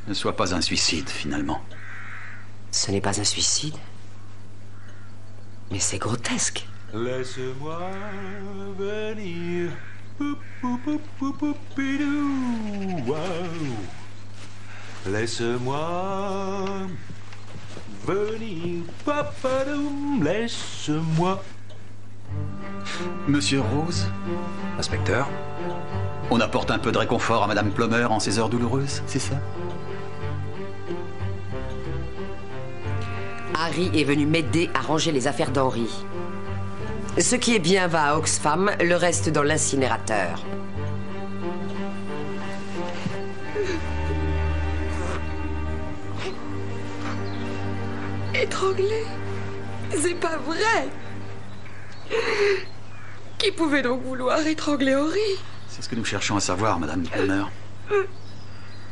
ne soit pas un suicide, finalement. Ce n'est pas un suicide? Mais c'est grotesque. Laisse-moi venir. Wow. Laisse-moi venir. Papadoum. Laisse-moi. Monsieur Rose? Inspecteur? On apporte un peu de réconfort à Madame Plummer en ces heures douloureuses, c'est ça? Harry est venu m'aider à ranger les affaires d'Henry. Ce qui est bien va à Oxfam, le reste dans l'incinérateur. Étranglé? C'est pas vrai. Qui pouvait donc vouloir étrangler Henry? C'est ce que nous cherchons à savoir, Madame Plummer.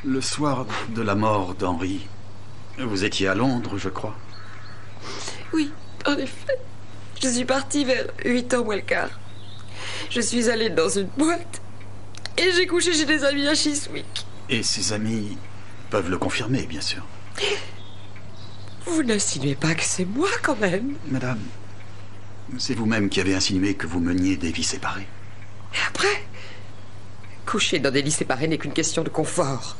Le soir de la mort d'Henry, vous étiez à Londres, je crois. Oui, en effet. Je suis partie vers 8h moins le quart. Je suis allée dans une boîte et j'ai couché chez des amis à Chiswick. Et ses amis peuvent le confirmer, bien sûr. Vous n'insinuez pas que c'est moi, quand même? Madame, c'est vous-même qui avez insinué que vous meniez des vies séparées. Et après, coucher dans des lits séparés n'est qu'une question de confort.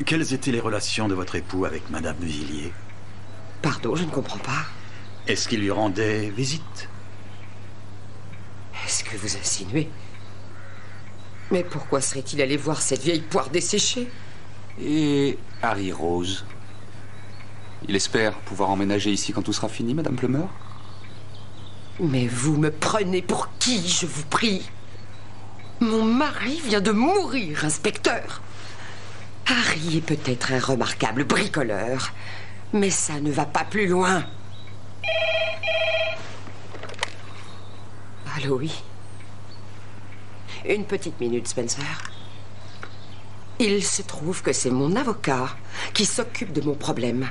Quelles étaient les relations de votre époux avec Madame Villiers? Pardon, je ne comprends pas. Est-ce qu'il lui rendait visite? Est-ce que vous insinuez? Mais pourquoi serait-il allé voir cette vieille poire desséchée? Et Harry Rose? Il espère pouvoir emménager ici quand tout sera fini, Madame Plummer? Mais vous me prenez pour qui, je vous prie? Mon mari vient de mourir, inspecteur. Harry est peut-être un remarquable bricoleur, mais ça ne va pas plus loin. Allô, oui. Une petite minute, Spencer. Il se trouve que c'est mon avocat qui s'occupe de mon problème.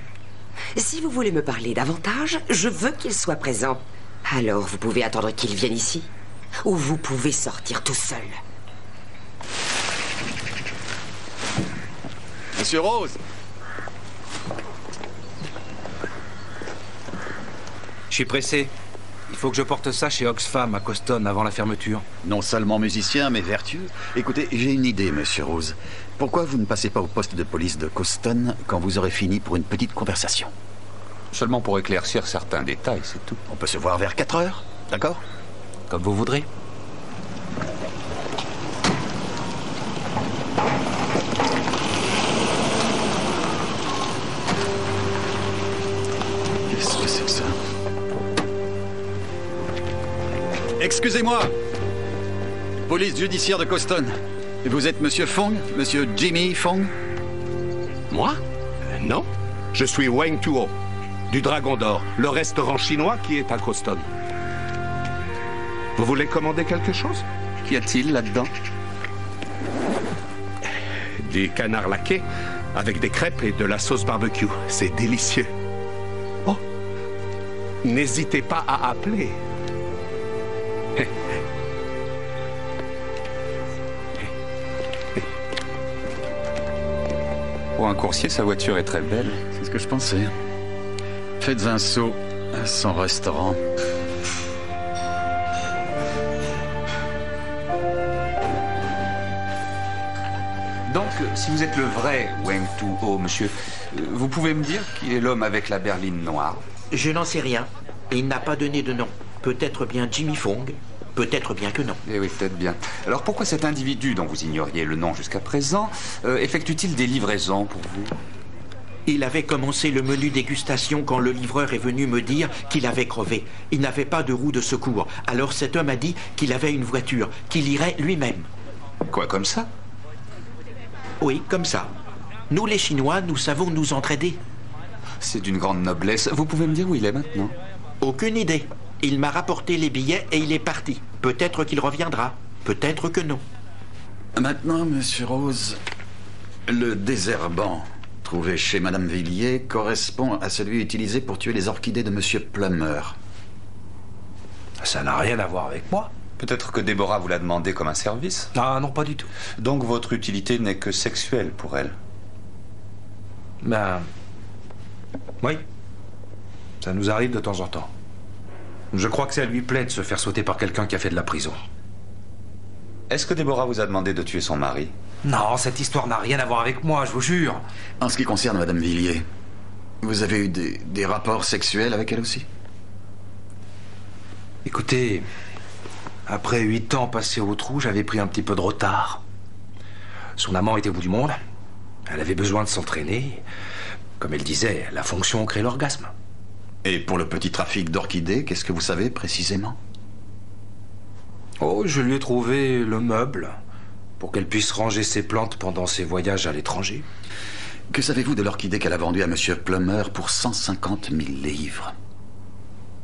Si vous voulez me parler davantage, je veux qu'il soit présent. Alors, vous pouvez attendre qu'il vienne ici, ou vous pouvez sortir tout seul. Monsieur Rose! Je suis pressé. Il faut que je porte ça chez Oxfam à Coston avant la fermeture. Non seulement musicien, mais vertueux. Écoutez, j'ai une idée, monsieur Rose. Pourquoi vous ne passez pas au poste de police de Coston quand vous aurez fini pour une petite conversation? Seulement pour éclaircir certains détails, c'est tout. On peut se voir vers 4 heures, d'accord? Comme vous voudrez. Qu'est-ce que c'est que ça? Excusez-moi! police judiciaire de Coston. Et vous êtes Monsieur Fong? Monsieur Jimmy Fong? Moi? Non. Je suis Wang Tuo, du Dragon d'Or, le restaurant chinois qui est à Coston. Vous voulez commander quelque chose? Qu'y a-t-il là-dedans? Des canards laqués avec des crêpes et de la sauce barbecue. C'est délicieux. Oh, n'hésitez pas à appeler. Pour un coursier, sa voiture est très belle. C'est ce que je pensais. Faites un saut à son restaurant. Donc, si vous êtes le vrai Wang Tuo, monsieur, vous pouvez me dire qui est l'homme avec la berline noire? Je n'en sais rien. Il n'a pas donné de nom. Peut-être bien Jimmy Fong, peut-être bien que non. Eh oui, peut-être bien. Alors pourquoi cet individu, dont vous ignoriez le nom jusqu'à présent, effectue-t-il des livraisons pour vous? Il avait commencé le menu dégustation quand le livreur est venu me dire qu'il avait crevé. Il n'avait pas de roue de secours. Alors cet homme a dit qu'il avait une voiture, qu'il irait lui-même. Quoi, comme ça? Oui, comme ça. Nous, les Chinois, nous savons nous entraider. C'est d'une grande noblesse. Vous pouvez me dire où il est maintenant? Aucune idée. Il m'a rapporté les billets et il est parti. Peut-être qu'il reviendra. Peut-être que non. Maintenant, Monsieur Rose, le désherbant trouvé chez Madame Villiers correspond à celui utilisé pour tuer les orchidées de Monsieur Plummer. Ça n'a rien à voir avec moi. Peut-être que Déborah vous l'a demandé comme un service? Ah non, pas du tout. Donc votre utilité n'est que sexuelle pour elle? Ben... oui. Ça nous arrive de temps en temps. Je crois que ça lui plaît de se faire sauter par quelqu'un qui a fait de la prison. Est-ce que Déborah vous a demandé de tuer son mari? Non, cette histoire n'a rien à voir avec moi, je vous jure. En ce qui concerne Madame Villiers, vous avez eu des rapports sexuels avec elle aussi? Écoutez, après 8 ans passés au trou, j'avais pris un petit peu de retard. Son amant était au bout du monde. Elle avait besoin de s'entraîner. Comme elle disait, la fonction crée l'orgasme. Et pour le petit trafic d'orchidées, qu'est-ce que vous savez précisément? Oh, je lui ai trouvé le meuble pour qu'elle puisse ranger ses plantes pendant ses voyages à l'étranger. Que savez-vous de l'orchidée qu'elle a vendue à Monsieur Plummer pour 150 000 livres?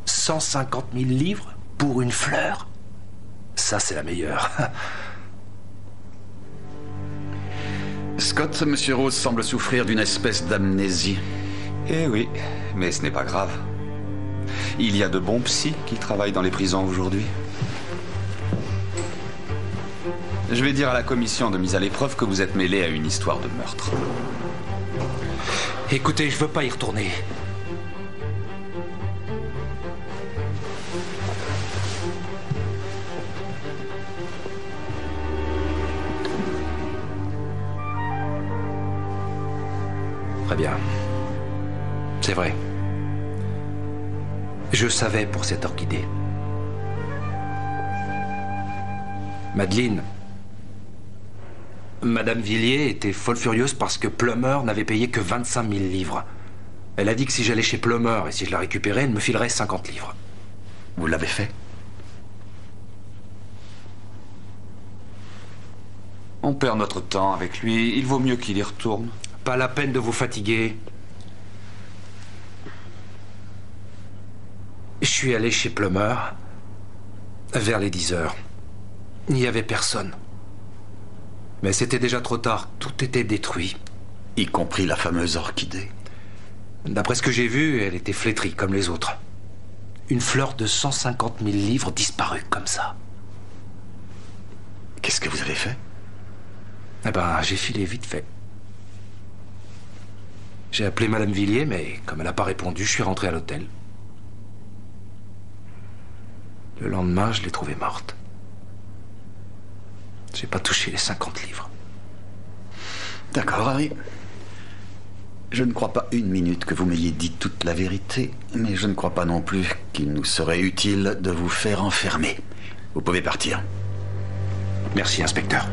150 000 livres pour une fleur? Ça, c'est la meilleure. Scott, Monsieur Rose semble souffrir d'une espèce d'amnésie. Eh oui, mais ce n'est pas grave. Il y a de bons psys qui travaillent dans les prisons aujourd'hui. Je vais dire à la commission de mise à l'épreuve que vous êtes mêlé à une histoire de meurtre. Écoutez, je veux pas y retourner. Très bien. C'est vrai. Je savais pour cette orchidée. Madeleine. Madame Villiers était folle furieuse parce que Plummer n'avait payé que 25 000 livres. Elle a dit que si j'allais chez Plummer et si je la récupérais, elle me filerait 50 livres. Vous l'avez fait? On perd notre temps avec lui. Il vaut mieux qu'il y retourne. Pas la peine de vous fatiguer. Je suis allé chez Plummer vers les 10 heures. Il n'y avait personne. Mais c'était déjà trop tard. Tout était détruit. Y compris la fameuse orchidée. D'après ce que j'ai vu, elle était flétrie comme les autres. Une fleur de 150 000 livres disparue comme ça. Qu'est-ce que vous avez fait? Eh ben, j'ai filé vite fait. J'ai appelé Madame Villiers, mais comme elle n'a pas répondu, je suis rentré à l'hôtel. Le lendemain, je l'ai trouvée morte. J'ai pas touché les 50 livres. D'accord, Harry. Je ne crois pas une minute que vous m'ayez dit toute la vérité, mais je ne crois pas non plus qu'il nous serait utile de vous faire enfermer. Vous pouvez partir. Merci, inspecteur.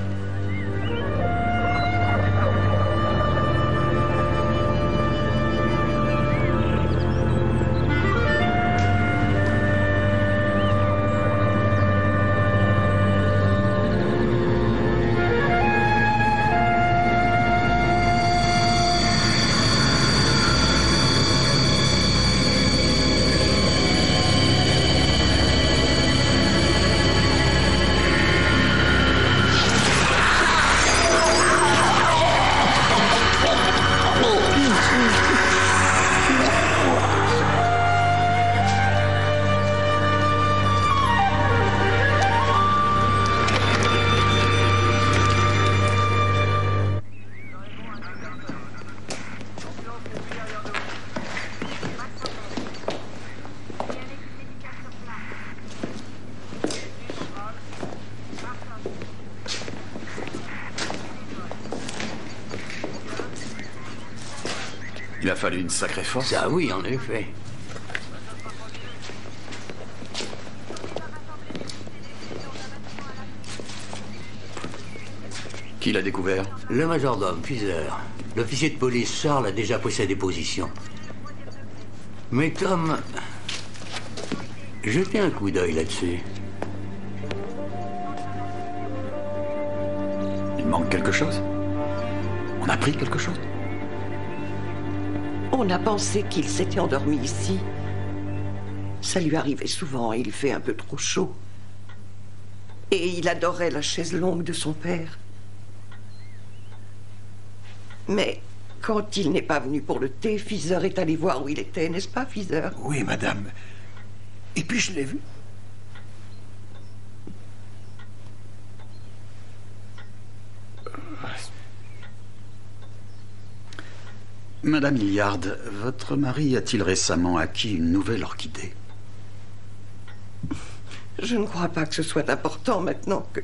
Il a fallu une sacrée force. Ça oui, en effet. Qui l'a découvert? Le majordome, Fizer. L'officier de police Charles a déjà pris sa déposition. Mais Tom... jetez un coup d'œil là-dessus. Il manque quelque chose? On a pris quelque chose? On a pensé qu'il s'était endormi ici. Ça lui arrivait souvent et il fait un peu trop chaud. Et il adorait la chaise longue de son père. Mais quand il n'est pas venu pour le thé, Fizer est allé voir où il était, n'est-ce pas, Fizer? Oui, madame. Et puis je l'ai vu. Madame Hilliard, votre mari a-t-il récemment acquis une nouvelle orchidée? Je ne crois pas que ce soit important maintenant que...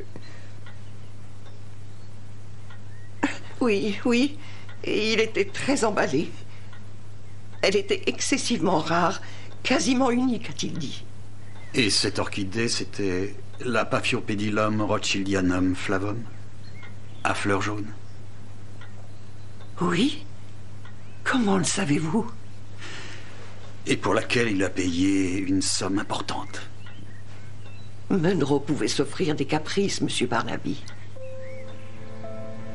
Oui, oui. Et il était très emballé. Elle était excessivement rare, quasiment unique, a-t-il dit. Et cette orchidée, c'était la Paphiopedilum rothschildianum flavum, à fleurs jaunes? Oui. Comment le savez-vous? Et pour laquelle il a payé une somme importante. Munro pouvait s'offrir des caprices, Monsieur Barnaby.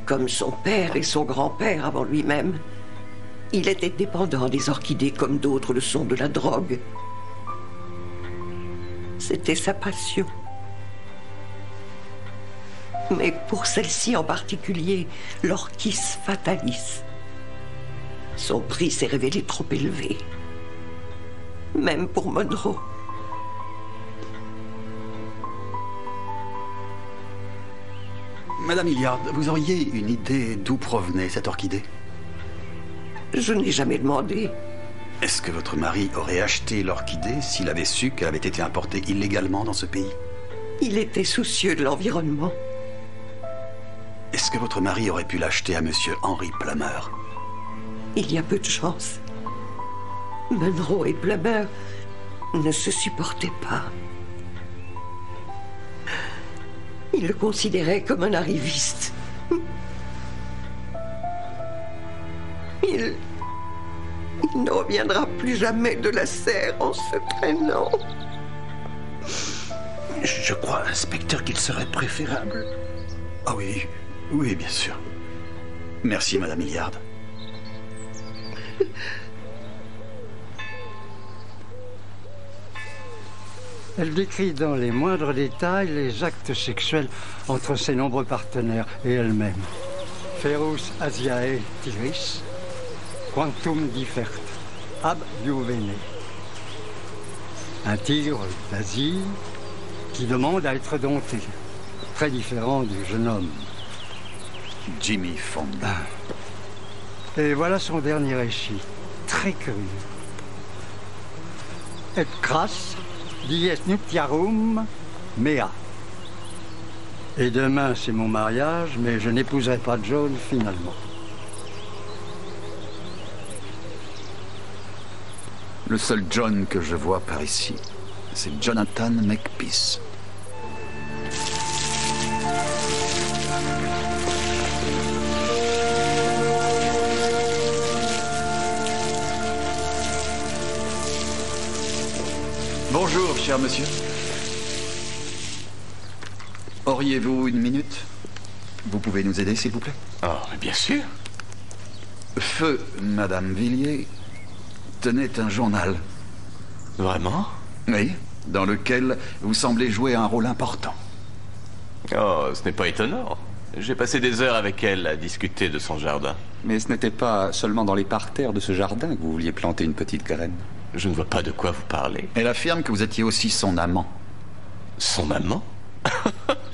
Comme son père et son grand-père avant lui-même, il était dépendant des orchidées comme d'autres le sont de la drogue. C'était sa passion. Mais pour celle-ci en particulier, l'Orchis fatalis, son prix s'est révélé trop élevé. Même pour Munro. Madame Hilliard, vous auriez une idée d'où provenait cette orchidée? Je n'ai jamais demandé. Est-ce que votre mari aurait acheté l'orchidée s'il avait su qu'elle avait été importée illégalement dans ce pays? Il était soucieux de l'environnement. Est-ce que votre mari aurait pu l'acheter à Monsieur Henry Plummer? Il y a peu de chance. Munro et Plummer ne se supportaient pas. Il le considérait comme un arriviste. Il ne reviendra plus jamais de la serre en se traînant. Je crois, inspecteur, qu'il serait préférable. Ah oui, oui, bien sûr. Merci, Madame Hilliard. Elle décrit dans les moindres détails les actes sexuels entre ses nombreux partenaires et elle-même. Ferus Asiae tigris, quantum differt, ab juvene. Un tigre d'Asie qui demande à être dompté. Très différent du jeune homme. Jimmy Fonda. Et voilà son dernier récit, très curieux. Et cras dies nuptiarum mea. Et demain, c'est mon mariage, mais je n'épouserai pas John finalement. Le seul John que je vois par ici, c'est Jonathan Makepeace. Bonjour, cher monsieur. Auriez-vous une minute? Vous pouvez nous aider, s'il vous plaît? Oh, bien sûr. Feu, Madame Villiers, tenait un journal. Vraiment? Oui, dans lequel vous semblez jouer un rôle important. Oh, ce n'est pas étonnant. J'ai passé des heures avec elle à discuter de son jardin. Mais ce n'était pas seulement dans les parterres de ce jardin que vous vouliez planter une petite graine. Je ne vois pas de quoi vous parlez. Elle affirme que vous étiez aussi son amant. Son amant?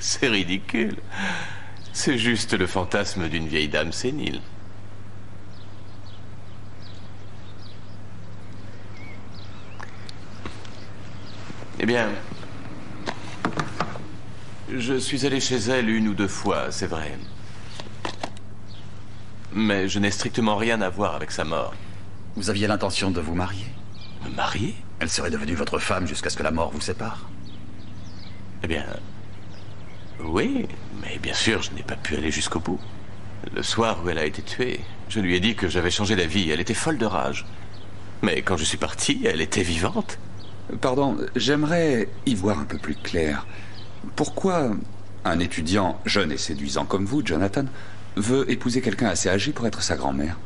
C'est ridicule. C'est juste le fantasme d'une vieille dame sénile. Eh bien, je suis allé chez elle une ou deux fois, c'est vrai. Mais je n'ai strictement rien à voir avec sa mort. Vous aviez l'intention de vous marier? Me marier? Elle serait devenue votre femme jusqu'à ce que la mort vous sépare. Eh bien... Oui, mais bien sûr, je n'ai pas pu aller jusqu'au bout. Le soir où elle a été tuée, je lui ai dit que j'avais changé d'avis. Elle était folle de rage. Mais quand je suis parti, elle était vivante. Pardon, j'aimerais y voir un peu plus clair. Pourquoi un étudiant jeune et séduisant comme vous, Jonathan, veut épouser quelqu'un assez âgé pour être sa grand-mère?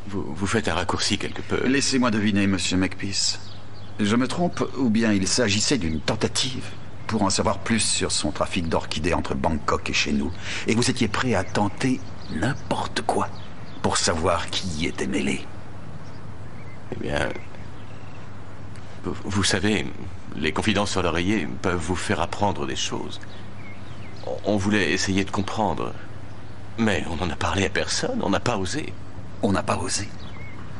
Vous faites un raccourci quelque peu. Laissez-moi deviner, monsieur Makepeace. Je me trompe, ou bien il s'agissait d'une tentative pour en savoir plus sur son trafic d'orchidées entre Bangkok et chez nous. Et vous étiez prêt à tenter n'importe quoi pour savoir qui y était mêlé. Eh bien... Vous savez, les confidences sur l'oreiller peuvent vous faire apprendre des choses. On voulait essayer de comprendre. Mais on n'en a parlé à personne, on n'a pas osé. On n'a pas osé.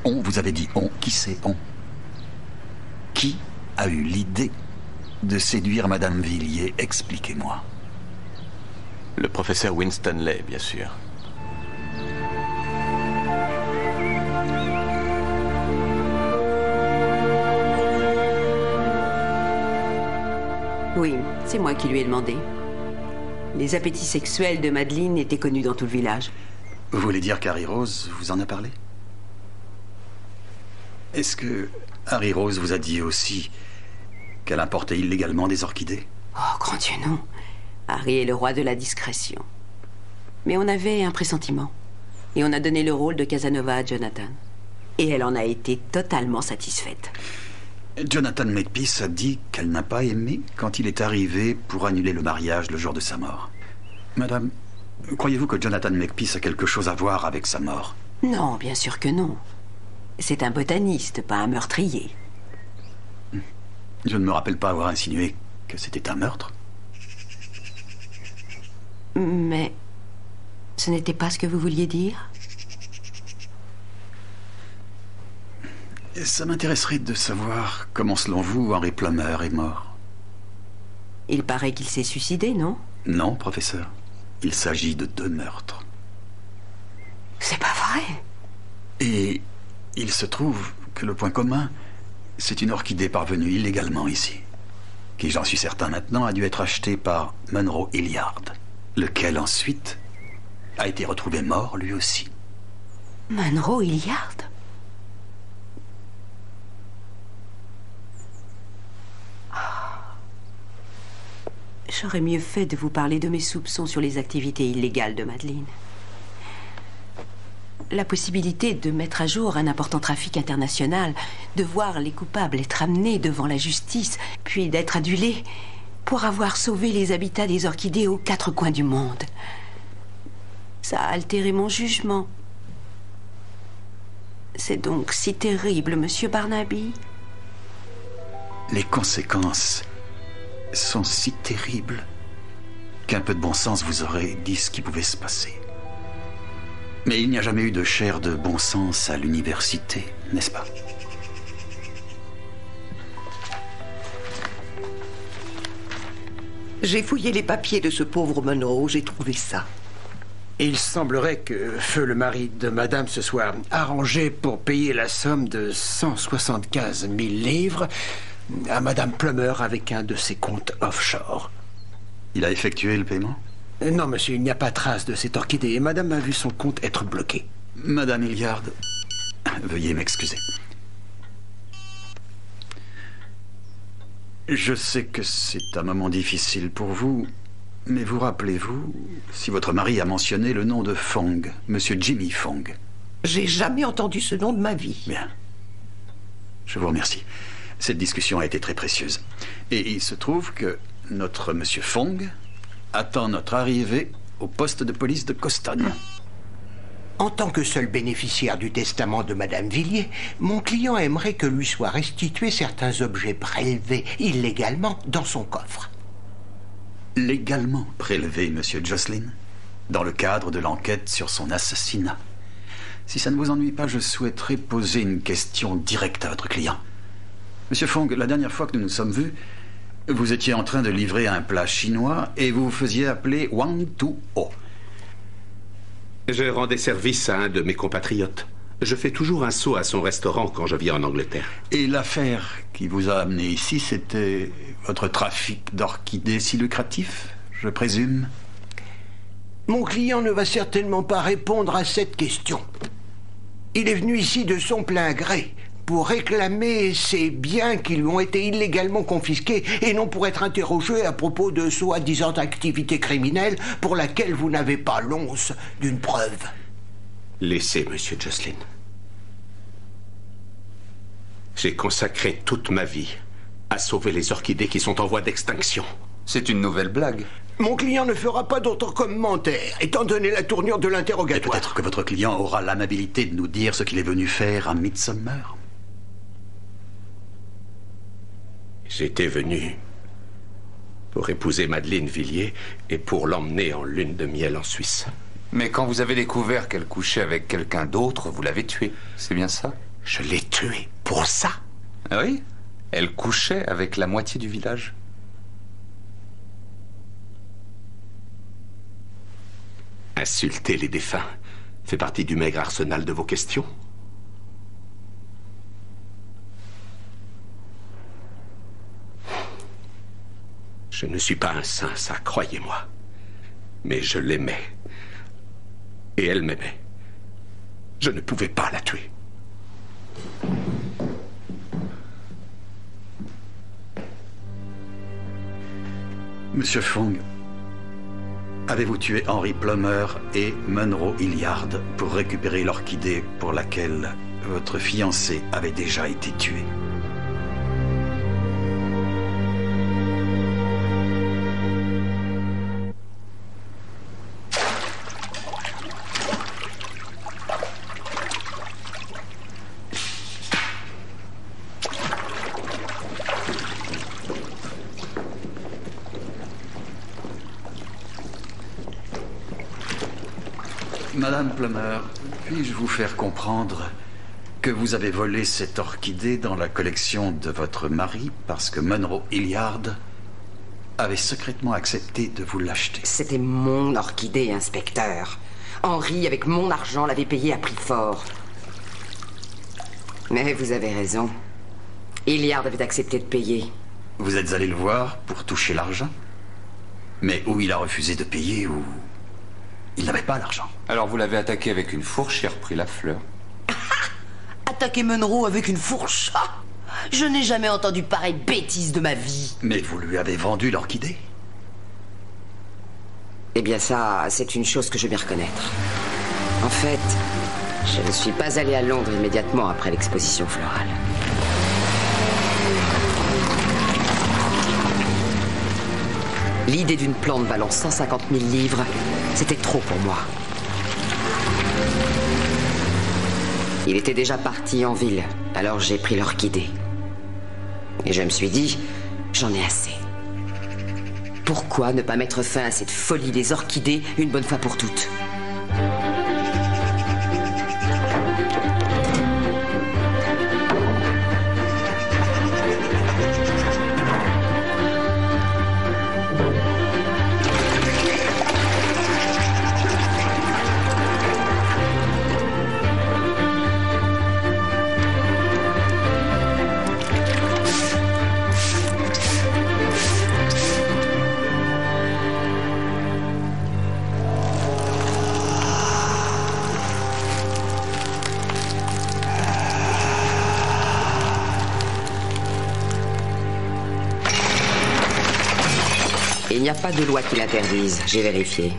On, vous avez dit on. Qui c'est on? Qui a eu l'idée de séduire Madame Villiers? Expliquez-moi. Le professeur Winstanley, bien sûr. Oui, c'est moi qui lui ai demandé. Les appétits sexuels de Madeleine étaient connus dans tout le village. Vous voulez dire qu'Harry Rose vous en a parlé? Est-ce que Harry Rose vous a dit aussi qu'elle importait illégalement des orchidées? Oh, grand Dieu, non. Harry est le roi de la discrétion. Mais on avait un pressentiment. Et on a donné le rôle de Casanova à Jonathan. Et elle en a été totalement satisfaite. Jonathan Makepeace a dit qu'elle n'a pas aimé quand il est arrivé pour annuler le mariage le jour de sa mort. Madame, croyez-vous que Jonathan Makepeace a quelque chose à voir avec sa mort? Non, bien sûr que non. C'est un botaniste, pas un meurtrier. Je ne me rappelle pas avoir insinué que c'était un meurtre. Mais ce n'était pas ce que vous vouliez dire? Ça m'intéresserait de savoir comment, selon vous, Henry Plummer est mort. Il paraît qu'il s'est suicidé, non? Non, professeur. Il s'agit de 2 meurtres. C'est pas vrai. Et il se trouve que le point commun, c'est une orchidée parvenue illégalement ici, qui, j'en suis certain maintenant, a dû être achetée par Monroe Hilliard, lequel ensuite a été retrouvé mort lui aussi. Monroe Hilliard? J'aurais mieux fait de vous parler de mes soupçons sur les activités illégales de Madeleine. La possibilité de mettre à jour un important trafic international, de voir les coupables être amenés devant la justice, puis d'être adulés pour avoir sauvé les habitats des orchidées aux 4 coins du monde. Ça a altéré mon jugement. C'est donc si terrible, monsieur Barnaby? Les conséquences sont si terribles qu'un peu de bon sens vous aurait dit ce qui pouvait se passer. Mais il n'y a jamais eu de chaire de bon sens à l'université, n'est-ce pas? J'ai fouillé les papiers de ce pauvre Monroe, j'ai trouvé ça. Il semblerait que Feu, le mari de madame, se soit arrangé pour payer la somme de 175 000 livres à madame Plummer avec un de ses comptes offshore. Il a effectué le paiement? Non, monsieur, il n'y a pas trace de cette orchidée et madame a vu son compte être bloqué. Madame Hilliard, veuillez m'excuser. Je sais que c'est un moment difficile pour vous, mais vous rappelez-vous si votre mari a mentionné le nom de Fong, monsieur Jimmy Fong? J'ai jamais entendu ce nom de ma vie. Bien. Je vous remercie. Cette discussion a été très précieuse. Et il se trouve que notre monsieur Fong attend notre arrivée au poste de police de Coston. En tant que seul bénéficiaire du testament de Madame Villiers, mon client aimerait que lui soient restitués certains objets prélevés illégalement dans son coffre. Légalement prélevés, monsieur Jocelyn, dans le cadre de l'enquête sur son assassinat. Si ça ne vous ennuie pas, je souhaiterais poser une question directe à votre client. Monsieur Fong, la dernière fois que nous nous sommes vus, vous étiez en train de livrer un plat chinois et vous vous faisiez appeler Wang Tu-o. Je rendais service à un de mes compatriotes. Je fais toujours un saut à son restaurant quand je viens en Angleterre. Et l'affaire qui vous a amené ici, c'était votre trafic d'orchidées si lucratif, je présume? Mon client ne va certainement pas répondre à cette question. Il est venu ici de son plein gré pour réclamer ses biens qui lui ont été illégalement confisqués et non pour être interrogé à propos de soi-disant activité criminelle pour laquelle vous n'avez pas l'once d'une preuve. Laissez, monsieur Jocelyn. J'ai consacré toute ma vie à sauver les orchidées qui sont en voie d'extinction. C'est une nouvelle blague. Mon client ne fera pas d'autres commentaires, étant donné la tournure de l'interrogatoire. Peut-être que votre client aura l'amabilité de nous dire ce qu'il est venu faire à Midsomer. J'étais venu pour épouser Madeleine Villiers et pour l'emmener en lune de miel en Suisse. Mais quand vous avez découvert qu'elle couchait avec quelqu'un d'autre, vous l'avez tuée. C'est bien ça? Je l'ai tuée pour ça? Ah oui? Elle couchait avec la moitié du village. Insulter les défunts fait partie du maigre arsenal de vos questions. Je ne suis pas un saint, ça, croyez-moi. Mais je l'aimais. Et elle m'aimait. Je ne pouvais pas la tuer. Monsieur Fong, avez-vous tué Henry Plummer et Monroe Hilliard pour récupérer l'orchidée pour laquelle votre fiancé avait déjà été tué? Madame Plummer, puis-je vous faire comprendre que vous avez volé cette orchidée dans la collection de votre mari parce que Monroe Hilliard avait secrètement accepté de vous l'acheter? C'était mon orchidée, inspecteur. Henry, avec mon argent, l'avait payée à prix fort. Mais vous avez raison. Hilliard avait accepté de payer. Vous êtes allé le voir pour toucher l'argent? Mais ou il a refusé de payer ou... il n'avait pas l'argent. Alors vous l'avez attaqué avec une fourche et repris la fleur. Attaquer Monroe avec une fourche? Je n'ai jamais entendu pareille bêtise de ma vie. Mais vous lui avez vendu l'orchidée? Eh bien ça, c'est une chose que je vais reconnaître. En fait, je ne suis pas allé à Londres immédiatement après l'exposition florale. L'idée d'une plante valant 150 000 livres, c'était trop pour moi. Il était déjà parti en ville, alors j'ai pris l'orchidée. Et je me suis dit, j'en ai assez. Pourquoi ne pas mettre fin à cette folie des orchidées une bonne fois pour toutes ? Il n'y a pas de loi qui l'interdise, j'ai vérifié.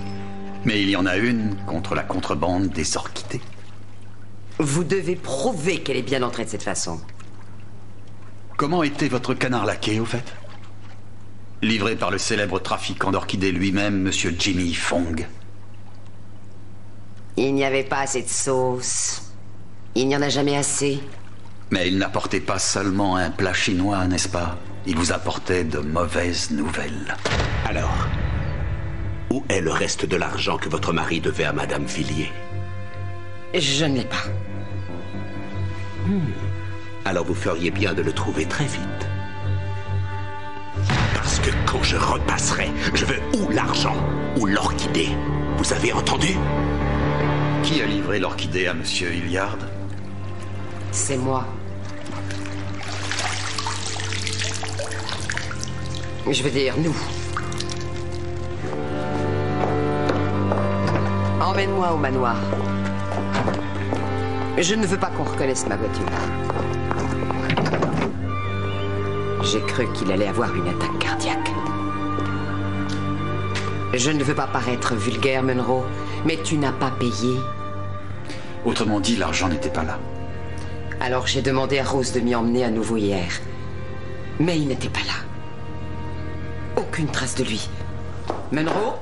Mais il y en a une contre la contrebande des orchidées. Vous devez prouver qu'elle est bien entrée de cette façon. Comment était votre canard laqué, au fait? Livré par le célèbre trafiquant d'orchidées lui-même, Monsieur Jimmy Fong. Il n'y avait pas assez de sauce. Il n'y en a jamais assez. Mais il n'apportait pas seulement un plat chinois, n'est-ce pas? Il vous apportait de mauvaises nouvelles. Alors, où est le reste de l'argent que votre mari devait à Madame Villiers? Je ne l'ai pas. Alors vous feriez bien de le trouver très vite. Parce que quand je repasserai, je veux ou l'argent ou l'orchidée. Vous avez entendu? Qui a livré l'orchidée à Monsieur Hilliard? C'est moi. Je veux dire, nous. Emmène-moi au manoir. Je ne veux pas qu'on reconnaisse ma voiture. J'ai cru qu'il allait avoir une attaque cardiaque. Je ne veux pas paraître vulgaire, Munro, mais tu n'as pas payé. Autrement dit, l'argent n'était pas là. Alors j'ai demandé à Rose de m'y emmener à nouveau hier. Mais il n'était pas là. Aucune trace de lui. Munro ?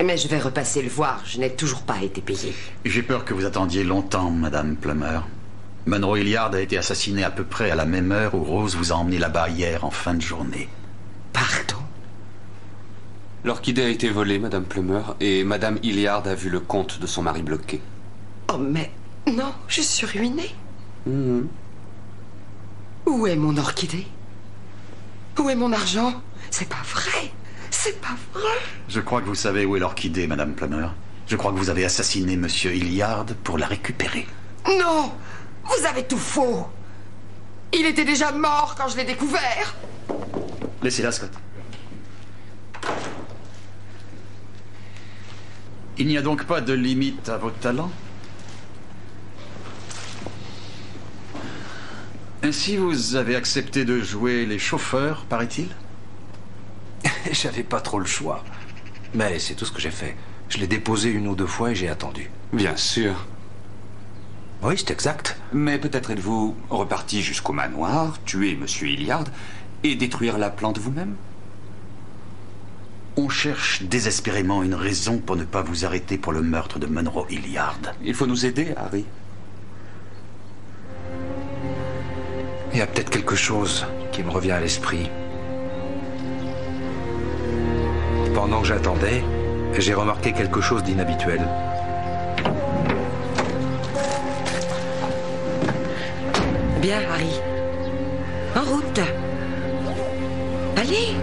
Mais je vais repasser le voir. Je n'ai toujours pas été payé. J'ai peur que vous attendiez longtemps, Madame Plummer. Munro Hilliard a été assassiné à peu près à la même heure où Rose vous a emmené là-bas hier en fin de journée. Pardon? L'orchidée a été volée, Madame Plummer, et Madame Hilliard a vu le compte de son mari bloqué. Oh, mais non, je suis ruinée. Où est mon orchidée? Où est mon argent? C'est pas vrai. C'est pas vrai. Je crois que vous savez où est l'orchidée, Madame Plummer. Je crois que vous avez assassiné Monsieur Hilliard pour la récupérer. Non! Vous avez tout faux! Il était déjà mort quand je l'ai découvert! Laissez-la, Scott. Il n'y a donc pas de limite à vos talents? Ainsi, vous avez accepté de jouer les chauffeurs, paraît-il? J'avais pas trop le choix. Mais c'est tout ce que j'ai fait. Je l'ai déposé une ou deux fois et j'ai attendu. Bien sûr. Oui, c'est exact. Mais peut-être êtes-vous reparti jusqu'au manoir, tuer Monsieur Hilliard et détruire la plante vous-même? On cherche désespérément une raison pour ne pas vous arrêter pour le meurtre de Munro Hilliard. Il faut nous aider, Harry. Il y a peut-être quelque chose qui me revient à l'esprit. Pendant que j'attendais, j'ai remarqué quelque chose d'inhabituel. Bien, Harry. En route. Allez.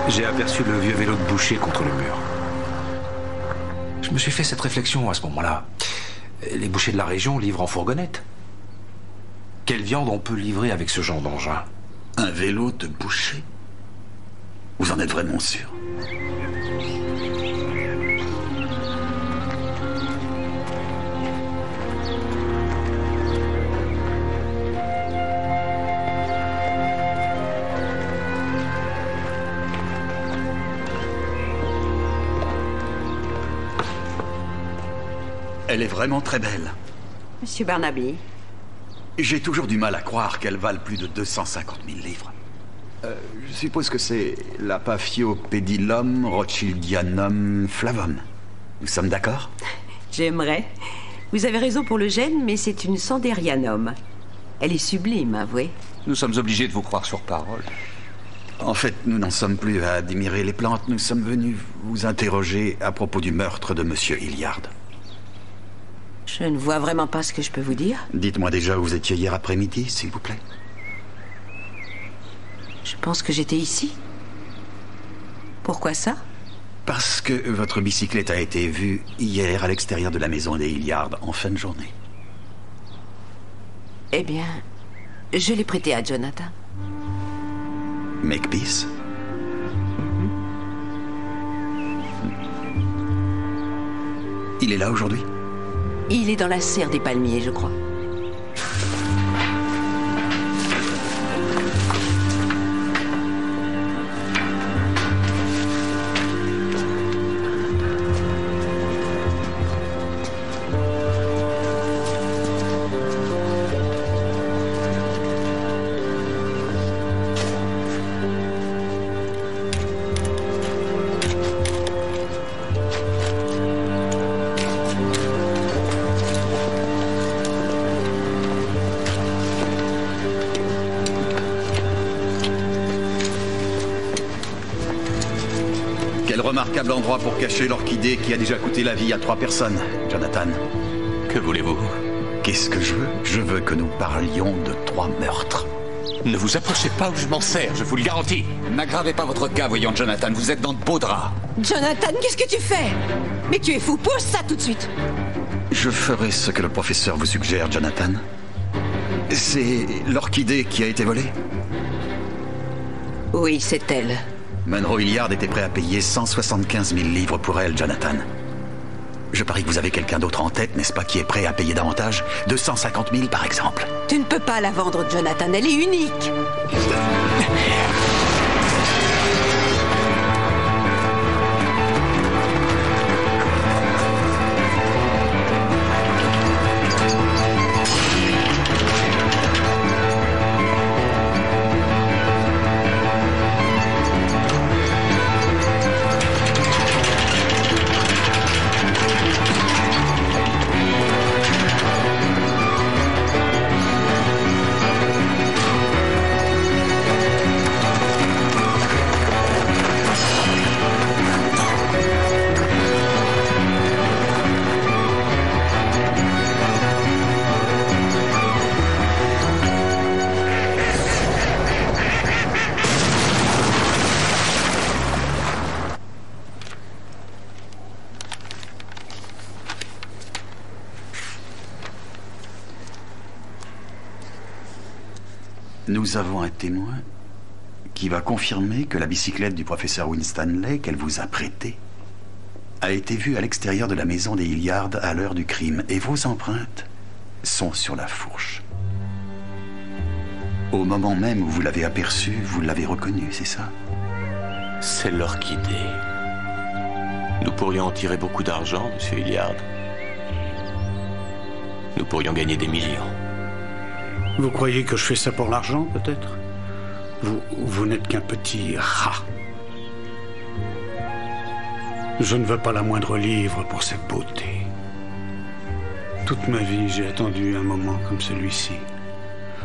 J'ai aperçu le vieux vélo de boucher contre le mur. Je me suis fait cette réflexion à ce moment-là. Les bouchers de la région livrent en fourgonnette. Quelle viande on peut livrer avec ce genre d'engin? Un vélo de boucher? Vous en êtes vraiment sûr? Elle est vraiment très belle. Monsieur Barnaby. J'ai toujours du mal à croire qu'elle vale plus de 250 000 livres. Je suppose que c'est la Paphiopedilum rothschildianum flavum. Nous sommes d'accord? J'aimerais. Vous avez raison pour le gène, mais c'est une Sanderianum. Elle est sublime, avouez. Nous sommes obligés de vous croire sur parole. En fait, nous n'en sommes plus à admirer les plantes. Nous sommes venus vous interroger à propos du meurtre de Monsieur Hilliard. Je ne vois vraiment pas ce que je peux vous dire. Dites-moi déjà où vous étiez hier après-midi, s'il vous plaît. Je pense que j'étais ici. Pourquoi ça? Parce que votre bicyclette a été vue hier à l'extérieur de la maison des Hilliard en fin de journée. Eh bien, je l'ai prêtée à Jonathan. Makepeace? Il est là aujourd'hui? Il est dans la serre des palmiers, je crois. remarquable endroit pour cacher l'orchidée qui a déjà coûté la vie à 3 personnes, Jonathan. Que voulez-vous? Qu'est-ce que je veux? Je veux que nous parlions de 3 meurtres. Ne vous approchez pas ou je m'en sers, je vous le garantis. N'aggravez pas votre cas, voyons, Jonathan, vous êtes dans de beaux draps. Jonathan, qu'est-ce que tu fais? Mais tu es fou, pose ça tout de suite. Je ferai ce que le professeur vous suggère, Jonathan. C'est l'orchidée qui a été volée? Oui, c'est elle. Monroe Hilliard était prêt à payer 175 000 livres pour elle, Jonathan. Je parie que vous avez quelqu'un d'autre en tête, n'est-ce pas, qui est prêt à payer davantage? 250 000, par exemple. Tu ne peux pas la vendre, Jonathan, elle est unique. Nous avons un témoin qui va confirmer que la bicyclette du professeur Winstanley qu'elle vous a prêtée a été vue à l'extérieur de la maison des Hilliard à l'heure du crime. Et vos empreintes sont sur la fourche. Au moment même où vous l'avez aperçue, vous l'avez reconnue, c'est ça? C'est l'orchidée. Nous pourrions en tirer beaucoup d'argent, monsieur Hilliard. Nous pourrions gagner des millions. Vous croyez que je fais ça pour l'argent, peut-être? Vous n'êtes qu'un petit rat. Je ne veux pas la moindre livre pour cette beauté. Toute ma vie, j'ai attendu un moment comme celui-ci.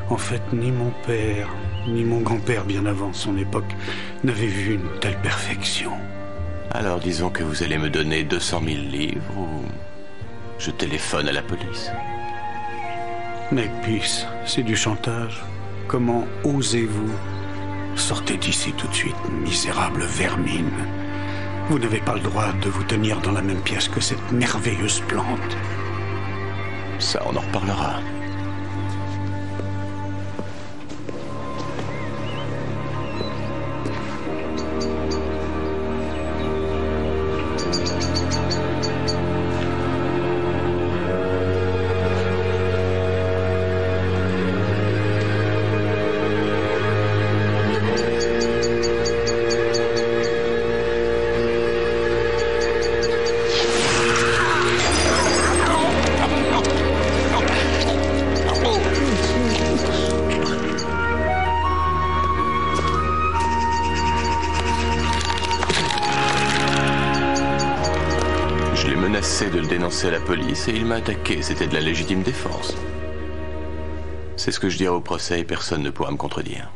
En fait, ni mon père, ni mon grand-père, bien avant son époque, n'avaient vu une telle perfection. Alors disons que vous allez me donner 200 000 livres ou je téléphone à la police. Makepeace, c'est du chantage. Comment osez-vous? Sortez d'ici tout de suite, misérable vermine. Vous n'avez pas le droit de vous tenir dans la même pièce que cette merveilleuse plante. Ça, on en reparlera. De le dénoncer à la police et il m'a attaqué. C'était de la légitime défense. C'est ce que je dirai au procès et personne ne pourra me contredire.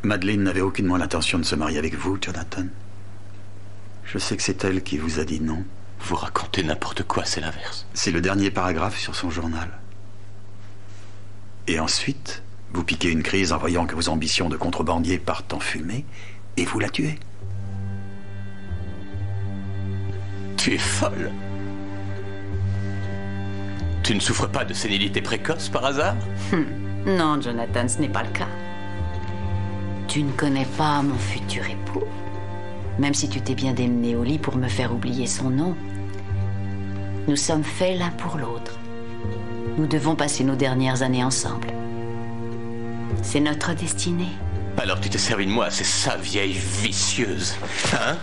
Madeleine n'avait aucunement l'intention de se marier avec vous, Jonathan. Je sais que c'est elle qui vous a dit non. Vous racontez n'importe quoi, c'est l'inverse. C'est le dernier paragraphe sur son journal. Et ensuite, vous piquez une crise en voyant que vos ambitions de contrebandier partent en fumée et vous la tuez. Tu es folle. Tu ne souffres pas de sénilité précoce par hasard? Non, Jonathan, ce n'est pas le cas. Tu ne connais pas mon futur époux. Même si tu t'es bien démené au lit pour me faire oublier son nom. Nous sommes faits l'un pour l'autre. Nous devons passer nos dernières années ensemble. C'est notre destinée. Alors tu t'es servi de moi, c'est ça, vieille vicieuse. Hein?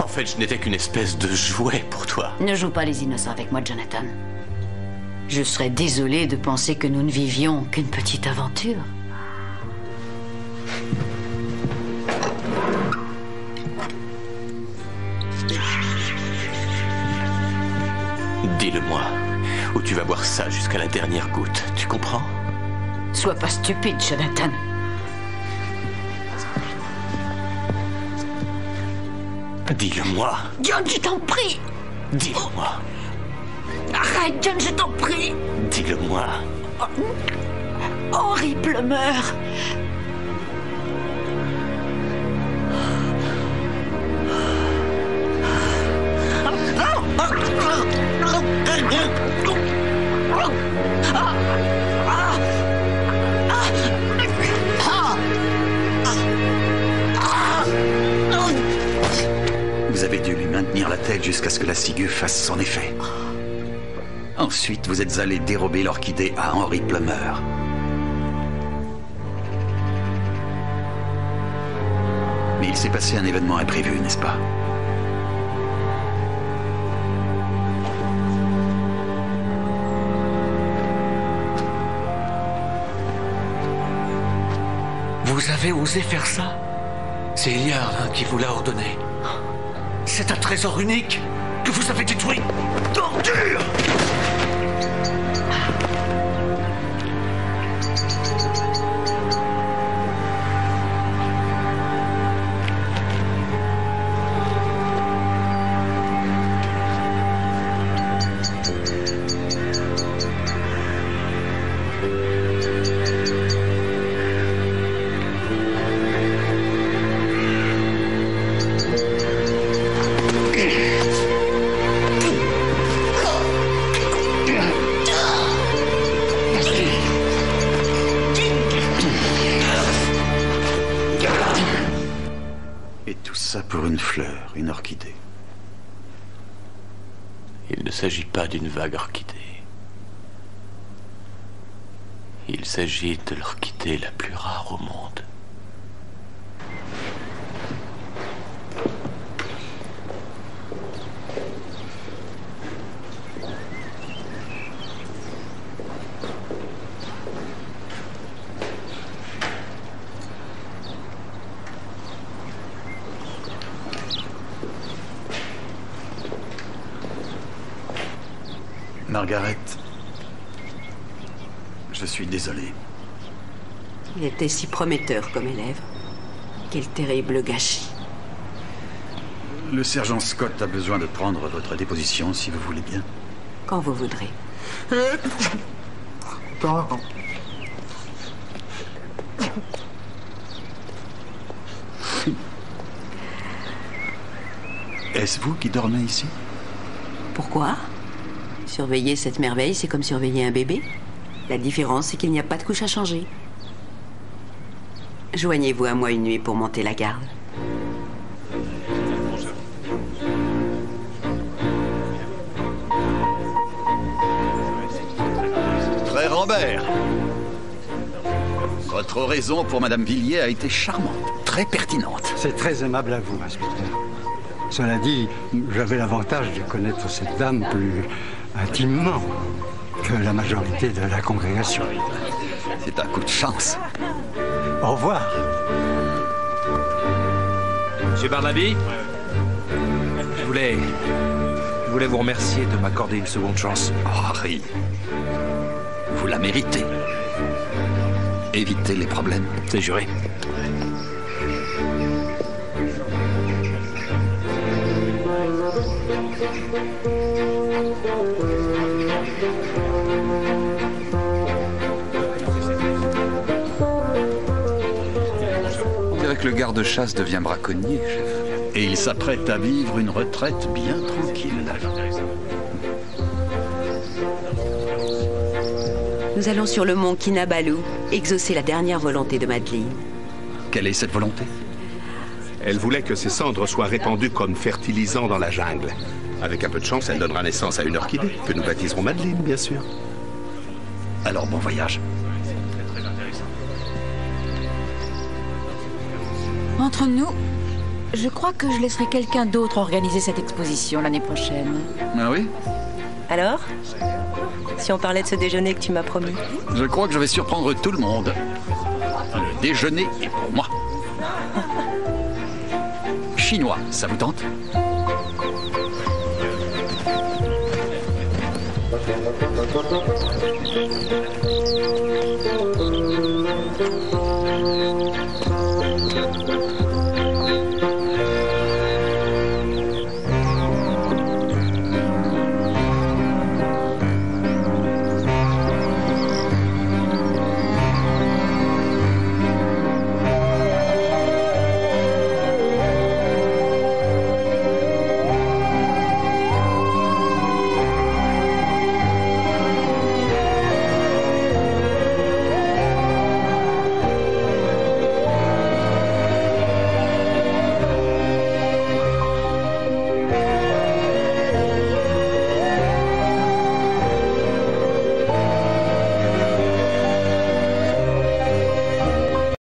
En fait, je n'étais qu'une espèce de jouet pour toi. Ne joue pas les innocents avec moi, Jonathan. Je serais désolée de penser que nous ne vivions qu'une petite aventure. Dis-le-moi, ou tu vas boire ça jusqu'à la dernière goutte, tu comprends? Sois pas stupide, Jonathan. Dis-le-moi. John, je t'en prie. Dis-le-moi. Arrête, John, je t'en prie. Dis-le-moi. Henry Plummer. Vous avez dû lui maintenir la tête jusqu'à ce que la ciguë fasse son effet. Ensuite, vous êtes allé dérober l'orchidée à Henry Plummer. Mais il s'est passé un événement imprévu, n'est-ce pas? Vous avez osé faire ça? C'est Hilliard qui vous l'a ordonné. C'est un trésor unique que vous avez détruit. Torture! Pour une fleur, une orchidée. Il ne s'agit pas d'une vague orchidée. Il s'agit de l'orchidée la plus rare au monde. Margaret, je suis désolé. Il était si prometteur comme élève. Quel terrible gâchis. Le sergent Scott a besoin de prendre votre déposition, si vous voulez bien. Quand vous voudrez. Est-ce vous qui dormez ici? Pourquoi? Surveiller cette merveille, c'est comme surveiller un bébé. La différence, c'est qu'il n'y a pas de couche à changer. Joignez-vous à moi une nuit pour monter la garde. Frère Robert, votre oraison pour Madame Villiers a été charmante, très pertinente. C'est très aimable à vous, inspecteur. Cela dit, j'avais l'avantage de connaître cette dame plus intimement que la majorité de la congrégation. C'est un coup de chance. Au revoir. Monsieur Barnaby, je voulais vous remercier de m'accorder une seconde chance. Oh, Harry, vous la méritez. Évitez les problèmes. C'est juré. On dirait que le garde-chasse devient braconnier, chef. Et il s'apprête à vivre une retraite bien tranquille. Nous allons sur le mont Kinabalu, exaucer la dernière volonté de Madeleine. Quelle est cette volonté? Elle voulait que ses cendres soient répandues comme fertilisant dans la jungle. Avec un peu de chance, elle donnera naissance à une orchidée, que nous baptiserons Madeleine, bien sûr. Alors, bon voyage. Entre nous, je crois que je laisserai quelqu'un d'autre organiser cette exposition l'année prochaine. Ah oui? Alors? Si on parlait de ce déjeuner que tu m'as promis. Je crois que je vais surprendre tout le monde. Le déjeuner est pour moi. Chinois, ça vous tente?